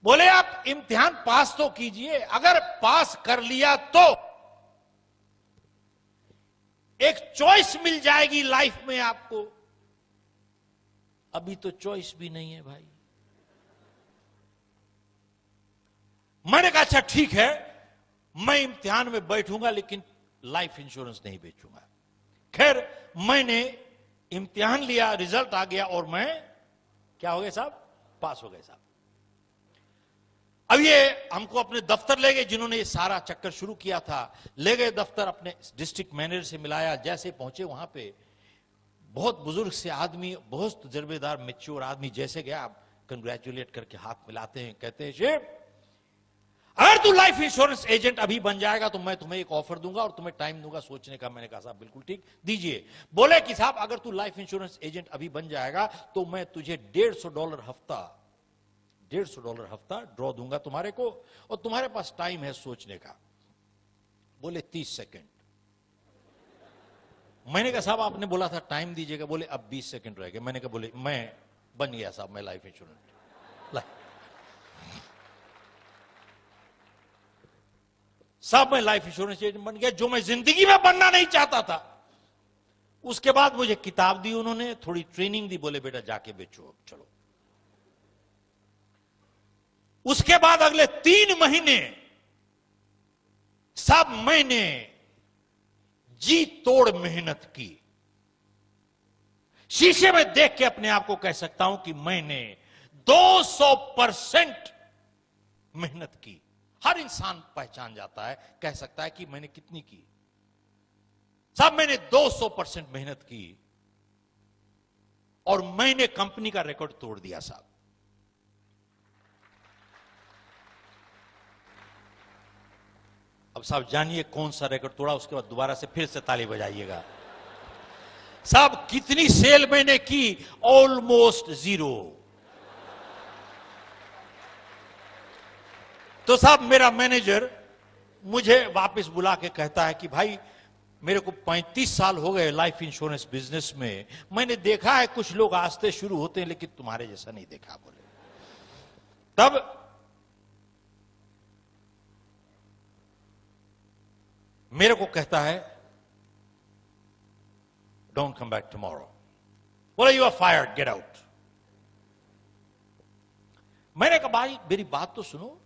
बोले आप इम्तिहान पास तो कीजिए, अगर पास कर लिया तो एक चॉइस मिल जाएगी लाइफ में आपको। अभी तो चॉइस भी नहीं है भाई। मैंने कहा अच्छा ठीक है, मैं इम्तिहान में बैठूंगा लेकिन लाइफ इंश्योरेंस नहीं बेचूंगा। खैर मैंने इम्तिहान लिया, रिजल्ट आ गया और मैं क्या हो गया साहब, पास हो गए साहब। अब ये हमको अपने दफ्तर ले गए, जिन्होंने ये सारा चक्कर शुरू किया था, ले गए दफ्तर, अपने डिस्ट्रिक्ट मैनेजर से मिलाया। जैसे पहुंचे वहां पे बहुत बुजुर्ग से आदमी, बहुत तजर्बेदार मैच्योर आदमी, जैसे गया आप कंग्रेचुलेट करके हाथ मिलाते हैं, कहते हैं शेख अगर तू लाइफ इंश्योरेंस एजेंट अभी बन जाएगा तो मैं तुम्हें एक ऑफर दूंगा और तुम्हें टाइम दूंगा सोचने का। मैंने कहा साहब बिल्कुल ठीक, दीजिए। बोले कि साहब अगर तू लाइफ इंश्योरेंस एजेंट अभी बन जाएगा तो मैं तुझे $150 हफ्ता ड्रॉ दूंगा तुम्हारे को, और तुम्हारे पास टाइम है सोचने का। बोले 30 सेकंड। मैंने कहा साहब आपने बोला था टाइम दीजिएगा, बोले अब 20 सेकंड रह गए। मैंने कहा बोले मैं बन गया साहब, मैं लाइफ इंश्योरेंस साहब, मैं लाइफ इंश्योरेंस एजेंट बन गया, जो मैं जिंदगी में बनना नहीं चाहता था। उसके बाद मुझे किताब दी उन्होंने, थोड़ी ट्रेनिंग दी, बोले बेटा जाके बेचो चलो। उसके बाद अगले 3 महीने साहब मैंने जी तोड़ मेहनत की। शीशे में देख के अपने आप को कह सकता हूं कि मैंने 200% मेहनत की। हर इंसान पहचान जाता है, कह सकता है कि मैंने कितनी की। साहब मैंने 200% मेहनत की और मैंने कंपनी का रिकॉर्ड तोड़ दिया साहब। अब साहब जानिए कौन सा रिकॉर्ड तोड़ा, उसके बाद दोबारा से फिर से ताली बजाइएगा। साहब कितनी सेल मैंने की? ऑलमोस्ट 0। तो साहब मेरा मैनेजर मुझे वापस बुला के कहता है कि भाई मेरे को 35 साल हो गए लाइफ इंश्योरेंस बिजनेस में, मैंने देखा है कुछ लोग आस्ते शुरू होते हैं लेकिन तुम्हारे जैसा नहीं देखा। बोले तब मेरे को कहता है डोंट कम बैक टुमारो। बोले you are fired, get out. मैंने कहा भाई मेरी बात तो सुनो।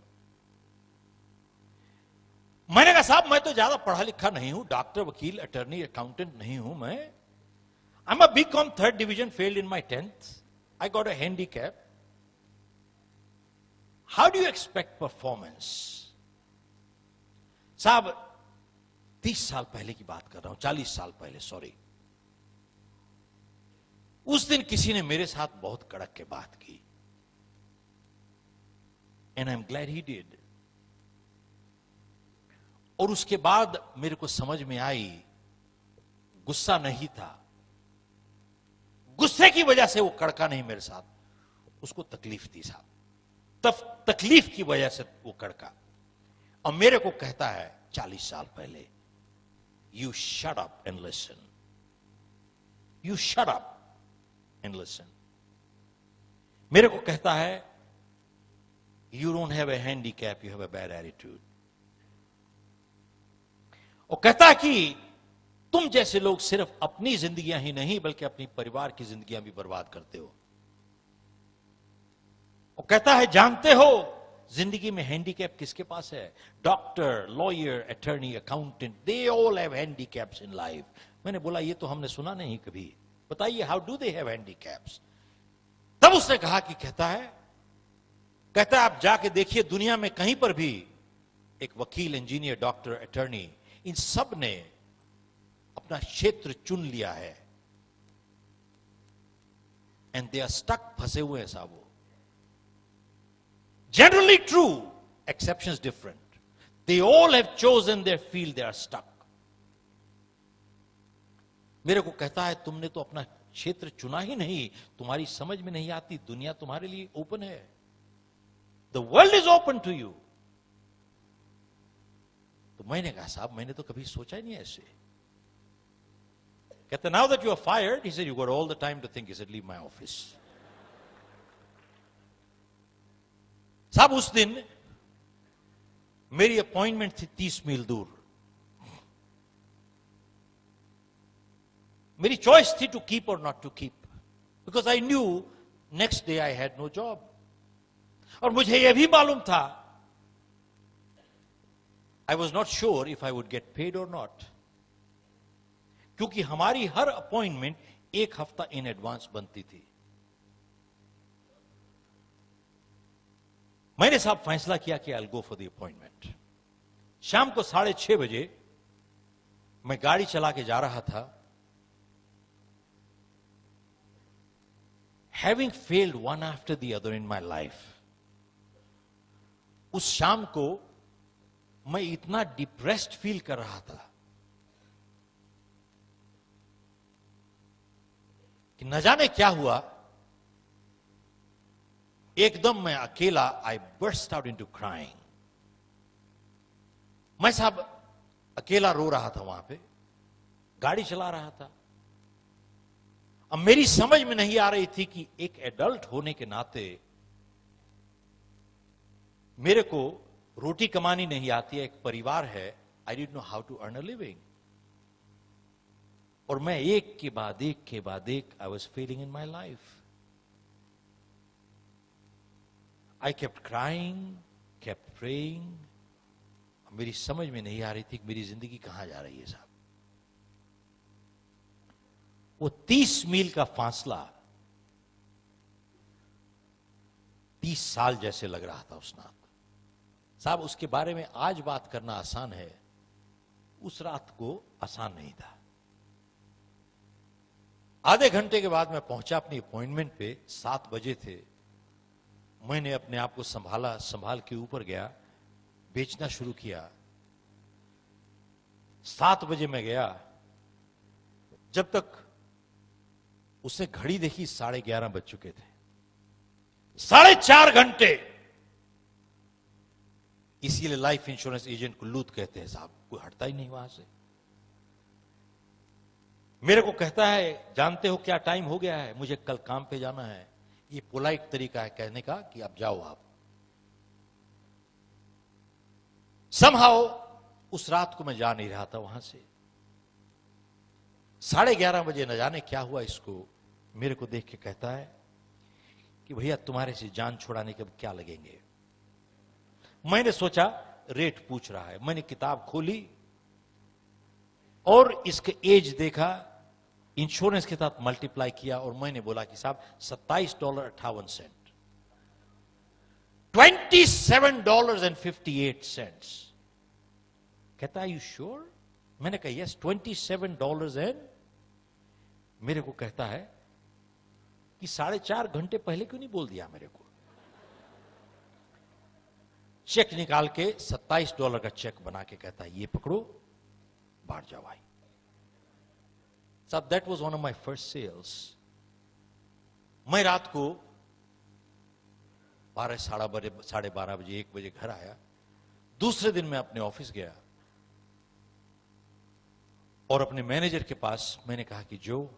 मैंने कहा साहब मैं तो ज्यादा पढ़ा लिखा नहीं हूं, डॉक्टर, वकील, अटर्नी, अकाउंटेंट नहीं हूं मैं। I am a BCom 3rd division, failed in my 10th। I got a handicap. How do you expect performance? साहब 30 साल पहले की बात कर रहा हूं, 40 साल पहले, सॉरी। उस दिन किसी ने मेरे साथ बहुत कड़क के बात की, and I am glad he did. और उसके बाद मेरे को समझ में आई, गुस्सा नहीं था, गुस्से की वजह से वो कड़का नहीं मेरे साथ, उसको तकलीफ थी साहब। तकलीफ की वजह से वो कड़का। और मेरे को कहता है 40 साल पहले, you shut up and listen, you shut up and listen. मेरे को कहता है you don't have a handicap, you have a bad attitude. और कहता है कि तुम जैसे लोग सिर्फ अपनी जिंदगियां ही नहीं बल्कि अपनी परिवार की जिंदगियां भी बर्बाद करते हो। और कहता है जानते हो जिंदगी में हैंडीकैप किसके पास है? Doctor, lawyer, attorney, accountant, they all have handicaps in life. मैंने बोला ये तो हमने सुना नहीं कभी, बताइए how do they have handicaps? तब उसने कहा कि कहता है आप जाके देखिए दुनिया में कहीं पर भी एक वकील, इंजीनियर, डॉक्टर, अटर्नी, इन सब ने अपना क्षेत्र चुन लिया है एंड दे आर स्टक, फंसे हुए हैं साहब। वो generally true, exceptions different, they all have chosen their field, they are stuck. मेरे को कहता है तुमने तो अपना क्षेत्र चुना ही नहीं, तुम्हारी समझ में नहीं आती, दुनिया तुम्हारे लिए ओपन है, the world is open to you. तो मैंने कहा साहब मैंने तो कभी सोचा ही नहीं ऐसे। कहते now that you are fired, he said you got all the time to think. He said leave my office. साहब उस दिन मेरी अपॉइंटमेंट थी 30 मील दूर। मेरी चॉइस थी टू कीप और not to keep, because I knew next day I had no job. और मुझे यह भी मालूम था, I was not sure if I would get paid or not, क्योंकि हमारी हर अपॉइंटमेंट 1 हफ्ता इन एडवांस बनती थी। मैंने साहब फैसला किया कि I'll go for the appointment। शाम को 6:30 बजे मैं गाड़ी चला के जा रहा था। Having failed one after the other in my life, उस शाम को मैं इतना डिप्रेस्ड फील कर रहा था कि न जाने क्या हुआ, एकदम मैं अकेला, आई बर्स्ट आउट इनटू क्राइंग। मैं साहब अकेला रो रहा था वहां पे, गाड़ी चला रहा था। अब मेरी समझ में नहीं आ रही थी कि एक एडल्ट होने के नाते मेरे को रोटी कमानी नहीं आती है, एक परिवार है, I didn't know how to earn a living. और मैं एक के बाद एक I was failing in my life. I kept crying, kept praying. मेरी समझ में नहीं आ रही थी कि मेरी जिंदगी कहां जा रही है साहब। वो 30 मील का फासला 30 साल जैसे लग रहा था उस रात साहब। उसके बारे में आज बात करना आसान है, उस रात को आसान नहीं था। आधे घंटे के बाद मैं पहुंचा अपनी अपॉइंटमेंट पे, 7 बजे थे। मैंने अपने आप को संभाल के ऊपर गया, बेचना शुरू किया। 7 बजे मैं गया, जब तक उसने घड़ी देखी 11:30 बज चुके थे। 4.5 घंटे। इसीलिए लाइफ इंश्योरेंस एजेंट को लूट कहते हैं साहब, कोई हटता ही नहीं वहां से। मेरे को कहता है, जानते हो क्या टाइम हो गया है, मुझे कल काम पे जाना है। ये पोलाइट तरीका है कहने का कि अब जाओ आप। समहाउ उस रात को मैं जा नहीं रहा था वहां से। 11:30 बजे न जाने क्या हुआ इसको, मेरे को देख के कहता है कि भैया तुम्हारे से जान छुड़ाने के अब क्या लगेंगे। मैंने सोचा रेट पूछ रहा है। मैंने किताब खोली और इसके एज देखा, इंश्योरेंस के साथ मल्टीप्लाई किया और मैंने बोला कि साहब $27.58, $27.58। कहता है यू श्योर? मैंने कहा यस, $27 एंड। मेरे को कहता है कि 4.5 घंटे पहले क्यों नहीं बोल दिया मेरे को। चेक निकाल के $27 का चेक बना के कहता है ये पकड़ो, बाहर जाओ भाई साहब। That was one of my first sales. मैं रात को 12, साढ़े 12 बजे, 1 बजे घर आया। दूसरे दिन मैं अपने ऑफिस गया और अपने मैनेजर के पास मैंने कहा कि जो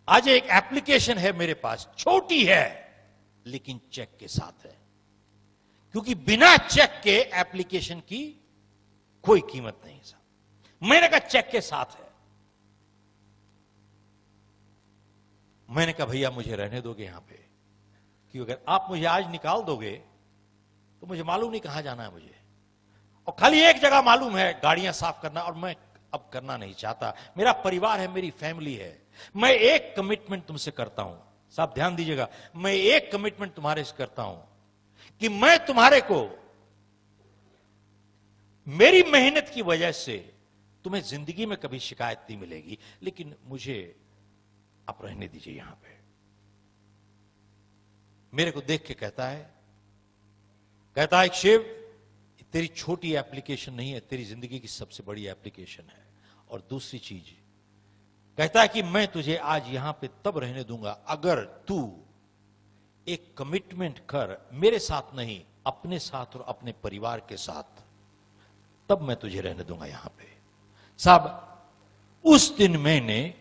आज एक एप्लीकेशन है मेरे पास, छोटी है लेकिन चेक के साथ है, क्योंकि बिना चेक के एप्लीकेशन की कोई कीमत नहीं साहब। मैंने कहा चेक के साथ है। मैंने कहा भैया मुझे रहने दोगे यहां पे, कि अगर आप मुझे आज निकाल दोगे तो मुझे मालूम नहीं कहां जाना है मुझे, और खाली एक जगह मालूम है, गाड़ियां साफ करना, और मैं अब करना नहीं चाहता। मेरा परिवार है, मेरी फैमिली है। मैं एक कमिटमेंट तुमसे करता हूं साहब, ध्यान दीजिएगा, मैं एक कमिटमेंट तुम्हारे से करता हूं कि मैं तुम्हारे को मेरी मेहनत की वजह से तुम्हें जिंदगी में कभी शिकायत नहीं मिलेगी, लेकिन मुझे आप रहने दीजिए यहां पे। मेरे को देख के कहता है शिव, तेरी छोटी एप्लीकेशन नहीं है, तेरी जिंदगी की सबसे बड़ी एप्लीकेशन है। और दूसरी चीज कहता है कि मैं तुझे आज यहां पे तब रहने दूंगा अगर तू एक कमिटमेंट कर, मेरे साथ नहीं, अपने साथ और अपने परिवार के साथ, तब मैं तुझे रहने दूंगा यहां पे। साहब उस दिन मैंने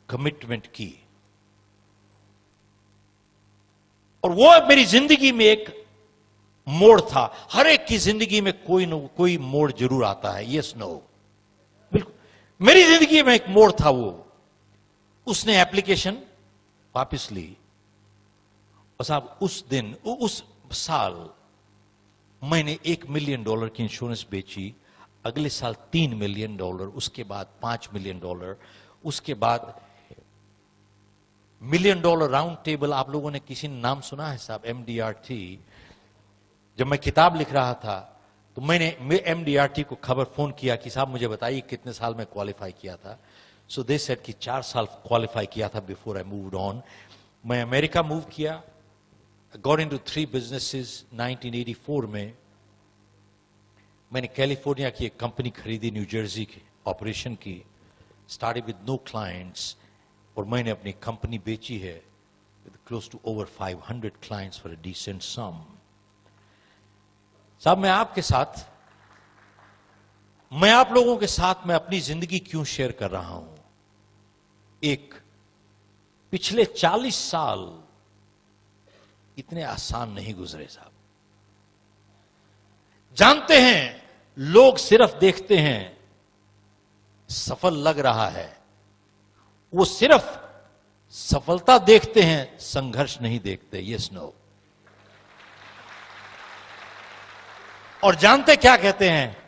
कमिटमेंट की और वो मेरी जिंदगी में एक मोड़ था। हर एक की जिंदगी में कोई न कोई मोड़ जरूर आता है, यस नो, बिल्कुल। मेरी जिंदगी में एक मोड़ था वो। उसने एप्लीकेशन वापस ली और साहब उस दिन, उस साल मैंने $1 मिलियन की इंश्योरेंस बेची। अगले साल $3 मिलियन, उसके बाद $5 मिलियन, उसके बाद $1 मिलियन राउंड टेबल। आप लोगों ने किसी ने नाम सुना है साहब, MDRT? जब मैं किताब लिख रहा था तो मैंने MDRT को खबर फोन किया कि साहब मुझे बताइए कितने साल में क्वालिफाई किया था। सो दे सेड कि 4 साल क्वालिफाई किया था बिफोर आई मूव्ड ऑन। मैं अमेरिका मूव किया, गॉट इनटू 3 बिजनेसेस। 1984 में मैंने कैलिफोर्निया की एक कंपनी खरीदी, न्यू जर्सी की ऑपरेशन की, स्टार्टेड विद नो क्लाइंट्स, और मैंने अपनी कंपनी बेची है with close to over 500 clients for a decent sum. साहब मैं आपके साथ मैं आप लोगों के साथ में अपनी जिंदगी क्यों शेयर कर रहा हूं? एक पिछले 40 साल इतने आसान नहीं गुजरे साहब। जानते हैं, लोग सिर्फ देखते हैं सफल लग रहा है, वो सिर्फ सफलता देखते हैं, संघर्ष नहीं देखते। Yes no. और जानते क्या कहते हैं?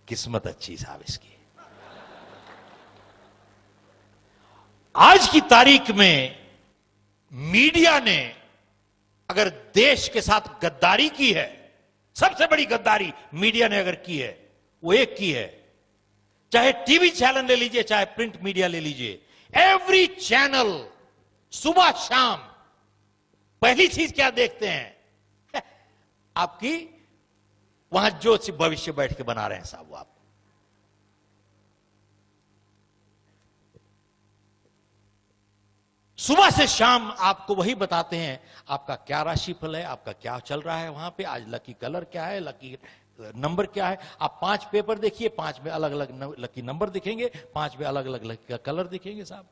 किस्मत अच्छी साहब इसकी। आज की तारीख में मीडिया ने अगर देश के साथ गद्दारी की है, सबसे बड़ी गद्दारी मीडिया ने अगर की है, वो एक की है। चाहे टीवी चैनल ले लीजिए, चाहे प्रिंट मीडिया ले लीजिए, एवरी चैनल सुबह शाम पहली चीज क्या देखते हैं? आपकी वहां जो भविष्य बैठ के बना रहे हैं साहब, वो आप सुबह से शाम आपको वही बताते हैं। आपका क्या राशिफल है, आपका क्या चल रहा है वहां पे, आज लकी कलर क्या है, लकी नंबर क्या है। आप 5 पेपर देखिए, 5 में अलग अलग लकी नंबर दिखेंगे, 5 में अलग अलग लकी कलर दिखेंगे साहब।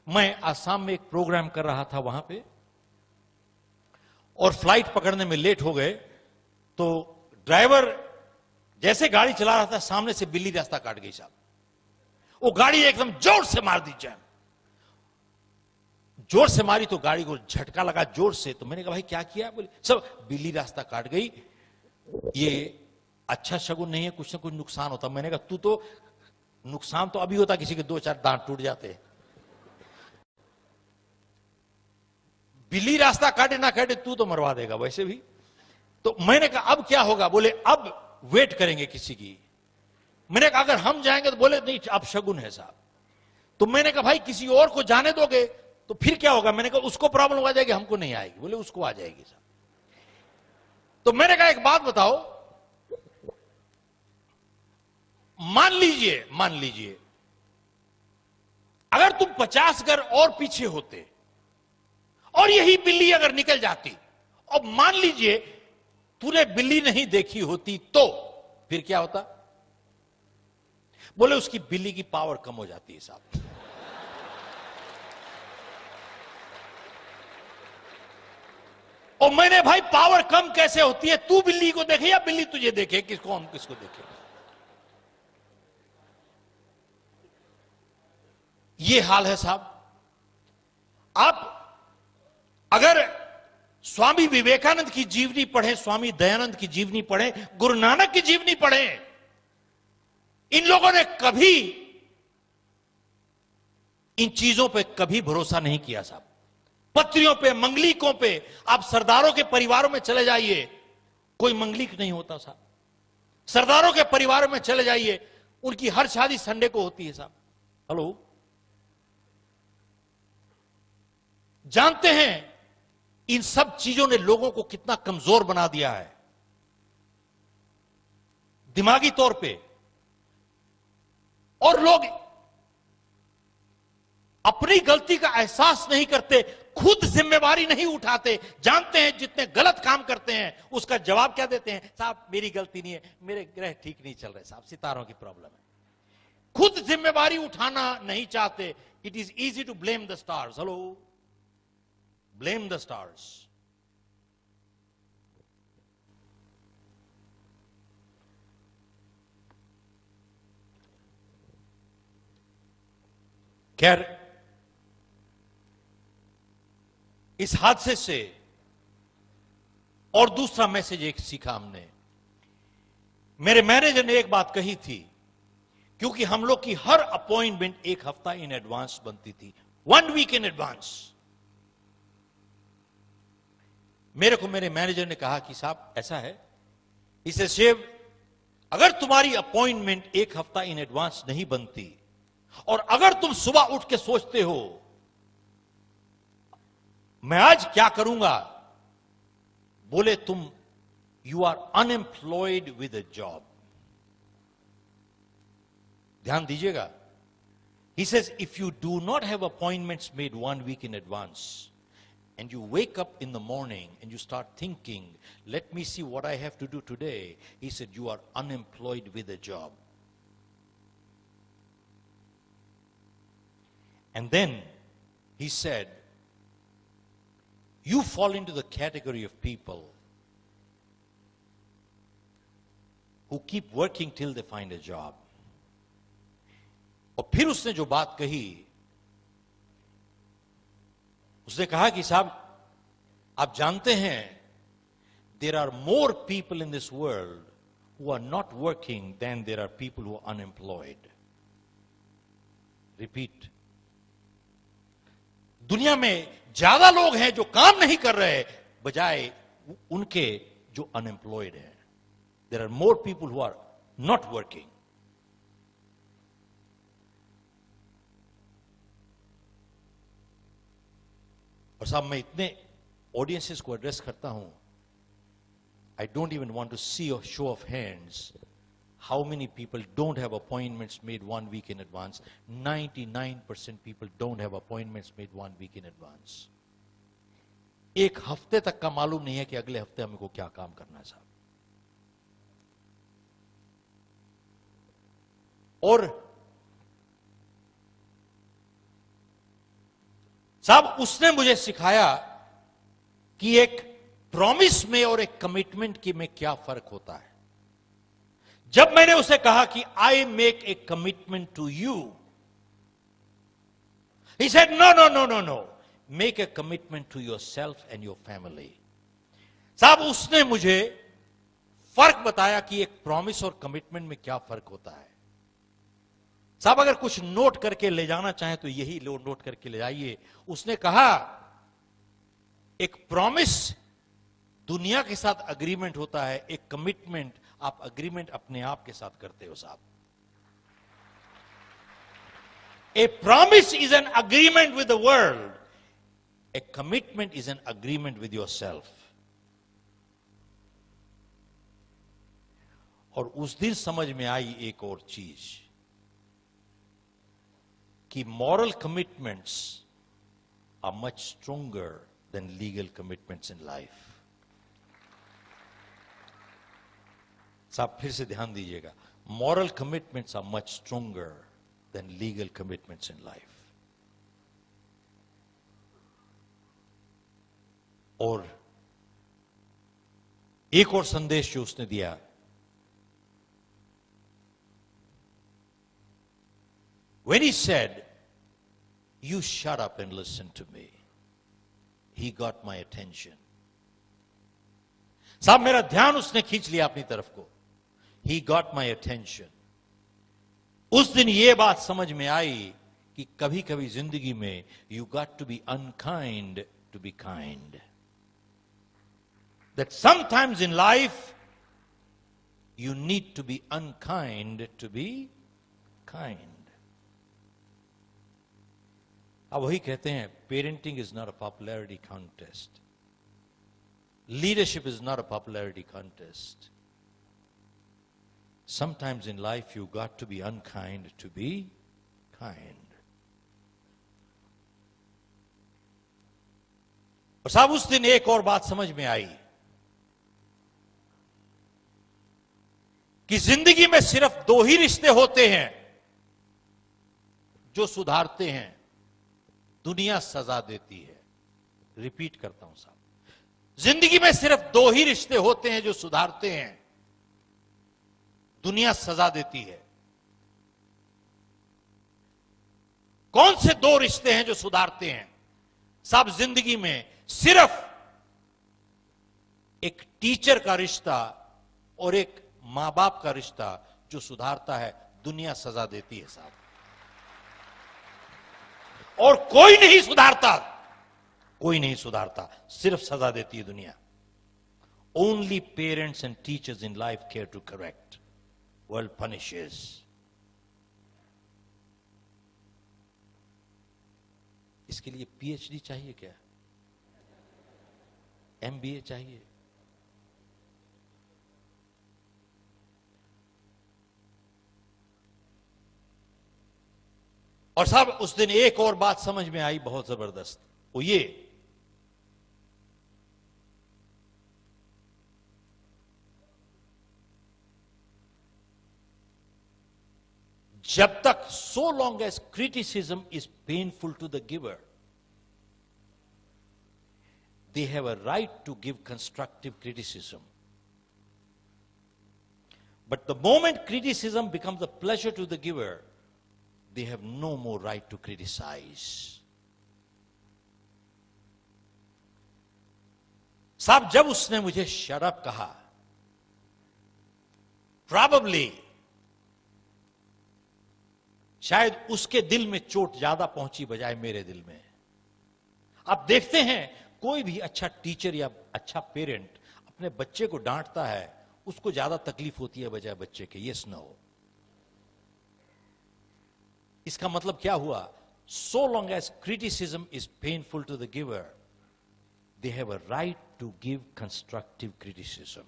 मैं आसाम में एक प्रोग्राम कर रहा था वहां पे, और फ्लाइट पकड़ने में लेट हो गए, तो ड्राइवर जैसे गाड़ी चला रहा था, सामने से बिल्ली रास्ता काट गई साहब। वो गाड़ी एकदम जोर से मार दी जैम, जोर से मारी तो गाड़ी को झटका लगा जोर से। तो मैंने कहा भाई क्या किया? बोले सब बिल्ली रास्ता काट गई, ये अच्छा शगुन नहीं है, कुछ ना कुछ नुकसान होता। मैंने कहा तू तो, नुकसान तो अभी होता, किसी के 2-4 दांत टूट जाते। बिल्ली रास्ता काटे ना काटे, तू तो मरवा देगा वैसे भी। तो मैंने कहा अब क्या होगा? बोले अब वेट करेंगे किसी की। मैंने कहा अगर हम जाएंगे तो बोले नहीं अब शगुन है साहब। तो मैंने कहा भाई किसी और को जाने दोगे तो फिर क्या होगा? मैंने कहा उसको प्रॉब्लम आ जाएगी, हमको नहीं आएगी। बोले उसको आ जाएगी साहब। तो मैंने कहा एक बात बताओ, मान लीजिए अगर तुम 50 घर और पीछे होते और यही बिल्ली अगर निकल जाती, और मान लीजिए तूने बिल्ली नहीं देखी होती, तो फिर क्या होता? बोले उसकी बिल्ली की पावर कम हो जाती है साहब। और मैंने भाई पावर कम कैसे होती है? तू बिल्ली को देखे या बिल्ली तुझे देखे? किसको हम किसको देखे? ये हाल है साहब। आप अगर स्वामी विवेकानंद की जीवनी पढ़ें, स्वामी दयानंद की जीवनी पढ़ें, गुरु नानक की जीवनी पढ़ें, इन लोगों ने कभी इन चीजों पे कभी भरोसा नहीं किया साहब। पत्रियों पे, मंगलिकों पे, आप सरदारों के परिवारों में चले जाइए, कोई मंगलिक नहीं होता साहब। सरदारों के परिवारों में चले जाइए, उनकी हर शादी संडे को होती है साहब। हेलो, जानते हैं इन सब चीजों ने लोगों को कितना कमजोर बना दिया है दिमागी तौर पे। और लोग अपनी गलती का एहसास नहीं करते, खुद जिम्मेवारी नहीं उठाते। जानते हैं जितने गलत काम करते हैं उसका जवाब क्या देते हैं? साहब मेरी गलती नहीं है, मेरे ग्रह ठीक नहीं चल रहे साहब, सितारों की प्रॉब्लम है। खुद जिम्मेवारी उठाना नहीं चाहते। It is easy to blame the stars. Hello, blame the stars. खैर, इस हादसे से और दूसरा मैसेज एक सीखा हमने। मेरे मैनेजर ने एक बात कही थी, क्योंकि हम लोग की हर अपॉइंटमेंट 1 हफ्ता इन एडवांस बनती थी, 1 वीक इन एडवांस। मेरे को मेरे मैनेजर ने कहा कि साहब ऐसा है, इसे सेव, अगर तुम्हारी अपॉइंटमेंट 1 हफ्ता इन एडवांस नहीं बनती, और अगर तुम सुबह उठ के सोचते हो मैं आज क्या करूंगा, बोले तुम you are unemployed with a job. ध्यान दीजिएगा। He says if you do not have appointments made 1 week in advance and you wake up in the morning and you start thinking, let me see what I have to do today, he said, you are unemployed with a job. And then he said, you fall into the category of people who keep working till they find a job. और फिर उसने जो बात कही, उसने कहा कि साहब आप जानते हैं, there are more people in this world who are not working than there are people who are unemployed. Repeat. दुनिया में ज्यादा लोग हैं जो काम नहीं कर रहे बजाय उनके जो अनएम्प्लॉयड हैं. There are more people who are not working. और साहब मैं इतने ऑडियंसेस को एड्रेस करता हूं, I don't even want to see a show of hands. How many people don't have appointments made 1 week in advance? 99% people don't have appointments made 1 week in advance. एक हफ्ते तक का मालूम नहीं है कि अगले हफ्ते हमको क्या काम करना है साहब. और साहब उसने मुझे सिखाया कि एक प्रॉमिस में और एक कमिटमेंट की में क्या फर्क होता है. जब मैंने उसे कहा कि I make a commitment to you, he said no no no no no, make a commitment to your self and your family. साहब उसने मुझे फर्क बताया कि एक प्रॉमिस और कमिटमेंट में क्या फर्क होता है. साहब अगर कुछ नोट करके ले जाना चाहें तो यही नोट करके ले जाइए. उसने कहा एक प्रॉमिस दुनिया के साथ अग्रीमेंट होता है, एक कमिटमेंट आप अग्रीमेंट अपने आप के साथ करते हो साहब. ए promise is an agreement with the world, A commitment is an agreement with your self. और उस दिन समझ में आई एक और चीज कि moral commitments are much stronger than legal commitments in life. साहब फिर से ध्यान दीजिएगा, moral commitments are much stronger than legal commitments in life. और एक और संदेश जो उसने दिया, when he said, you shut up and listen to me, he got my attention. साहब मेरा ध्यान उसने खींच लिया अपनी तरफ को. He got my attention. उस दिन ये बात समझ में आई कि कभी कभी जिंदगी में you got to be unkind to be kind. That sometimes in life you need to be unkind to be kind. अब वही कहते हैं, parenting is not a popularity contest, leadership is not a popularity contest. Sometimes in life you got to be unkind to be kind. और साहब उस दिन एक और बात समझ में आई कि जिंदगी में सिर्फ 2 ही रिश्ते होते हैं जो सुधारते हैं, दुनिया सजा देती है. रिपीट करता हूं साहब, जिंदगी में सिर्फ 2 ही रिश्ते होते हैं जो सुधारते हैं, दुनिया सजा देती है. कौन से 2 रिश्ते हैं जो सुधारते हैं? साहब जिंदगी में सिर्फ एक टीचर का रिश्ता और एक मां बाप का रिश्ता जो सुधारता है, दुनिया सजा देती है साहब. और कोई नहीं सुधारता, कोई नहीं सुधारता, सिर्फ सजा देती है दुनिया. Only parents and teachers in life care to correct. World punishes. इसके लिए PhD चाहिए क्या? MBA चाहिए? और साहब उस दिन एक और बात समझ में आई बहुत जबरदस्त, वो ये जब तक, so long as criticism is painful to the giver, they have a right to give constructive criticism. But the moment criticism becomes a pleasure to the giver, they have no more right to criticize. साहब, जब उसने मुझे shut up कहा, probably शायद उसके दिल में चोट ज्यादा पहुंची बजाय मेरे दिल में. आप देखते हैं, कोई भी अच्छा टीचर या अच्छा पेरेंट अपने बच्चे को डांटता है, उसको ज्यादा तकलीफ होती है बजाय बच्चे के. Yes no? इसका मतलब क्या हुआ? So long as criticism is painful to the giver, they have a right to give constructive criticism.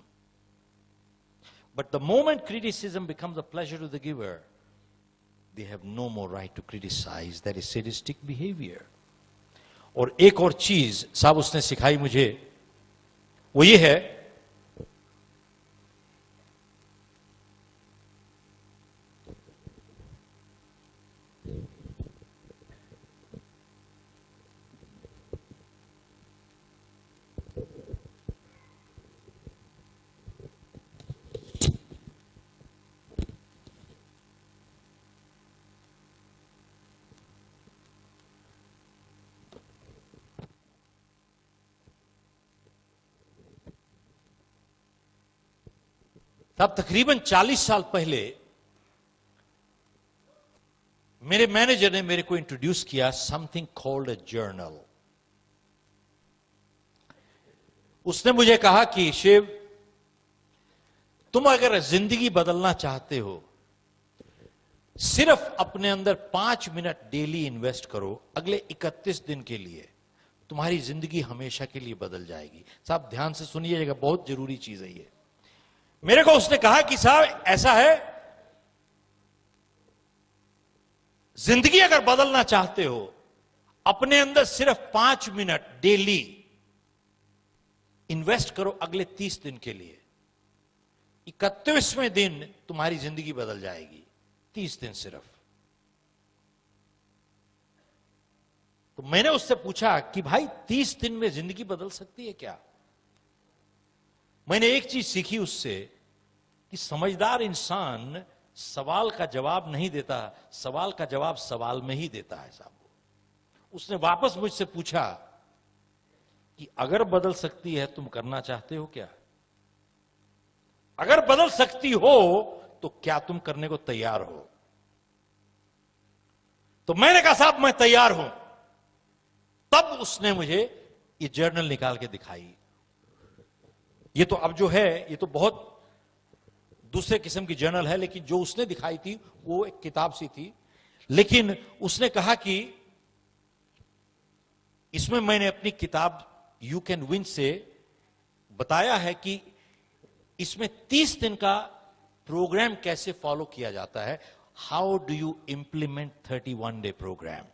But the moment criticism becomes a pleasure to the giver, they have no more right to criticize. That is sadistic behavior. और एक और चीज साहब उसने सिखाई मुझे, वो ये है, तब तकरीबन 40 साल पहले मेरे मैनेजर ने मेरे को इंट्रोड्यूस किया समथिंग कॉल्ड अ जर्नल. उसने मुझे कहा कि शिव, तुम अगर जिंदगी बदलना चाहते हो, सिर्फ अपने अंदर 5 मिनट डेली इन्वेस्ट करो अगले 31 दिन के लिए, तुम्हारी जिंदगी हमेशा के लिए बदल जाएगी. साहब ध्यान से सुनिएगा, बहुत जरूरी चीज है ये. मेरे को उसने कहा कि साहब ऐसा है, जिंदगी अगर बदलना चाहते हो, अपने अंदर सिर्फ 5 मिनट डेली इन्वेस्ट करो अगले 30 दिन के लिए. 31वें दिन तुम्हारी जिंदगी बदल जाएगी. 30 दिन सिर्फ. तो मैंने उससे पूछा कि भाई 30 दिन में जिंदगी बदल सकती है क्या? मैंने एक चीज सीखी उससे कि समझदार इंसान सवाल का जवाब नहीं देता, सवाल का जवाब सवाल में ही देता है साहब. उसने वापस मुझसे पूछा कि अगर बदल सकती है, तुम करना चाहते हो क्या? अगर बदल सकती हो तो क्या तुम करने को तैयार हो? तो मैंने कहा साहब मैं तैयार हूं. तब उसने मुझे ये जर्नल निकाल के दिखाई. ये तो अब जो है, ये तो बहुत दूसरे किस्म की जर्नल है, लेकिन जो उसने दिखाई थी वो एक किताब सी थी. लेकिन उसने कहा कि इसमें मैंने अपनी किताब यू कैन विन से बताया है कि इसमें 30 दिन का प्रोग्राम कैसे फॉलो किया जाता है. How do you implement 31 day programme.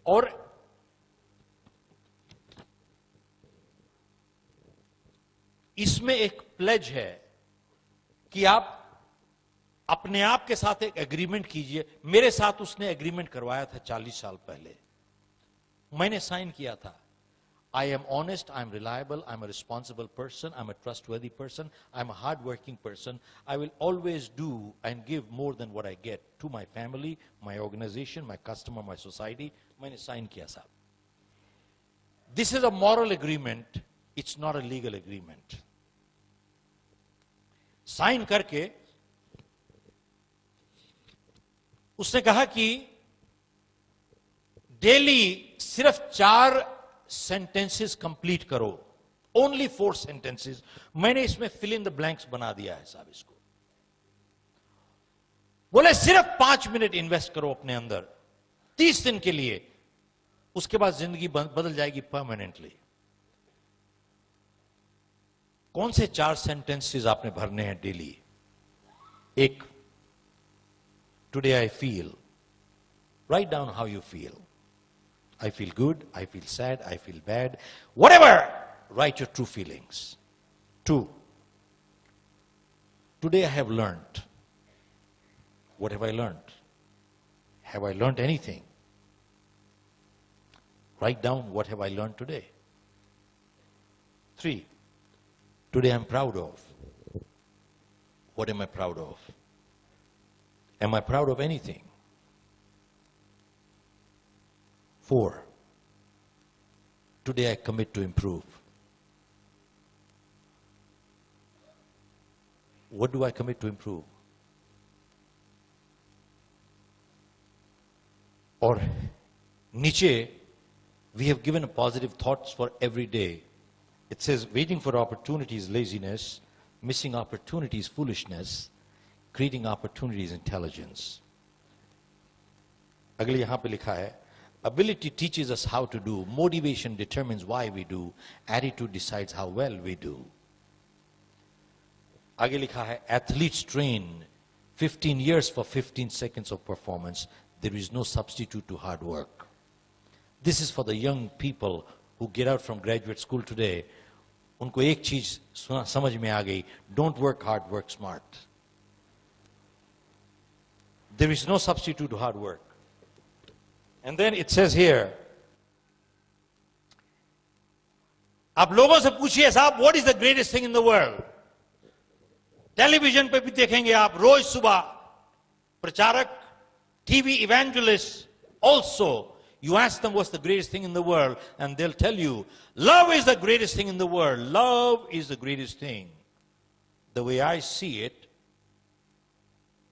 और इसमें एक प्लेज है कि आप अपने आप के साथ एक एग्रीमेंट कीजिए. मेरे साथ उसने एग्रीमेंट करवाया था 40 साल पहले. मैंने साइन किया था. I am honest, I am reliable, I am a responsible person, I am a trustworthy person, I am a hard-working person. I will always do and give more than what I get to my family, my organization, my customer, my society. मैंने साइन किया साहब. This is a moral agreement, it's not a legal agreement. Sign करके उसने कहा कि डेली सिर्फ 4 सेंटेंसेस कंप्लीट करो. Only 4 sentences. मैंने इसमें फिल इन द ब्लैंक्स बना दिया है साहब इसको. बोले सिर्फ 5 मिनट इन्वेस्ट करो अपने अंदर 30 दिन के लिए, उसके बाद जिंदगी बदल जाएगी परमानेंटली. कौन से 4 सेंटेंसेस आपने भरने हैं डेली? एक, today I feel. Write down how you feel. I feel good, I feel sad, I feel bad. Whatever, write your true feelings. 2, today I have learned What have I learned? Have I learned anything? Write down what have I learned today. 3, today I'm proud of. What am I proud of? Am I proud of anything? 4, today I commit to improve. What do I commit to improve? Or Nietzsche, we have given positive thoughts for every day. It says, waiting for opportunities, laziness, missing opportunities, foolishness, creating opportunities, intelligence. अगले यहाँ पे लिखा है, ability teaches us how to do, motivation determines why we do, attitude decides how well we do. आगे लिखा है, athletes train 15 years for 15 seconds of performance. There is no substitute to hard work. This is for the young people who get out from graduate school today. उनको एक चीज समझ में आ गई, don't work hard, work smart. There is no substitute to hard work. And then it says here, आप लोगों से पूछिए साहब, what is the greatest thing in the world? Television पे भी देखेंगे आप रोज सुबह प्रचारक, TV evangelist, also you ask them what's the greatest thing in the world and they'll tell you love is the greatest thing in the world. Love is the greatest thing. The way I see it,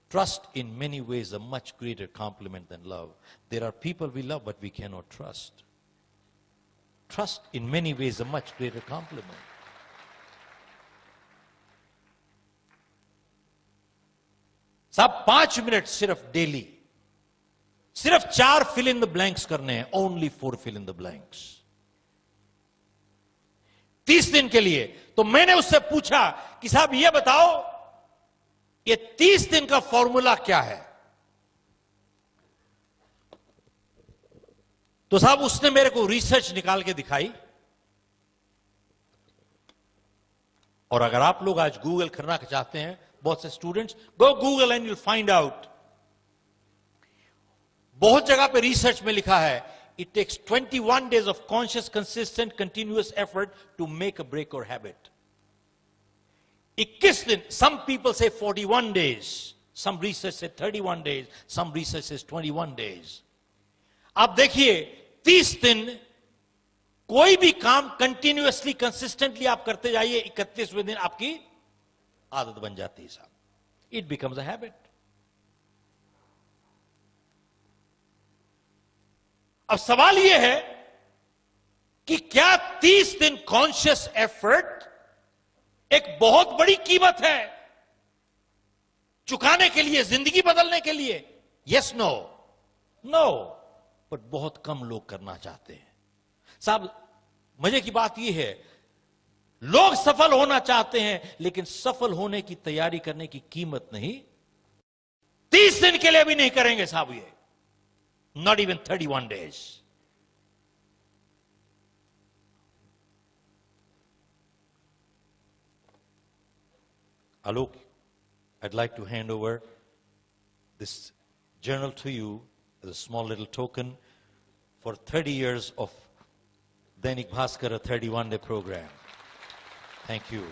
trust in many ways a much greater compliment than love. There are people we love but we cannot trust. Trust in many ways a much greater compliment. साहब 5 मिनट सिर्फ डेली, सिर्फ 4 fill in the blanks करने हैं, only 4 fill in the blanks 30 दिन के लिए. तो मैंने उससे पूछा कि साहब ये बताओ ये 30 दिन का फॉर्मूला क्या है. तो साहब उसने मेरे को रिसर्च निकाल के दिखाई. और अगर आप लोग आज गूगल करना चाहते हैं, बहुत से students, go Google and you'll find out. बहुत जगह पे रिसर्च में लिखा है, it takes 21 days of conscious, consistent, continuous effort to make a break or habit. 21 दिन, some people say 41 days, some research say 31 days, some research says 21 days. आप देखिए 30 दिन कोई भी काम कंटिन्यूअसली, कंसिस्टेंटली आप करते जाइए, 31वें दिन आपकी आदत बन जाती है साहब. It becomes a habit. अब सवाल यह है कि क्या 30 दिन कॉन्शियस एफर्ट एक बहुत बड़ी कीमत है चुकाने के लिए, जिंदगी बदलने के लिए? Yes, no, no. बट बहुत कम लोग करना चाहते हैं साहब. मजे की बात यह है, लोग सफल होना चाहते हैं लेकिन सफल होने की तैयारी करने की कीमत नहीं, 30 दिन के लिए भी नहीं करेंगे साहब. ये not even 31 days. Alok, I'd like to hand over this journal to you as a small little token for 30 years of Dainik Bhaskar, a 31-day program. Thank you.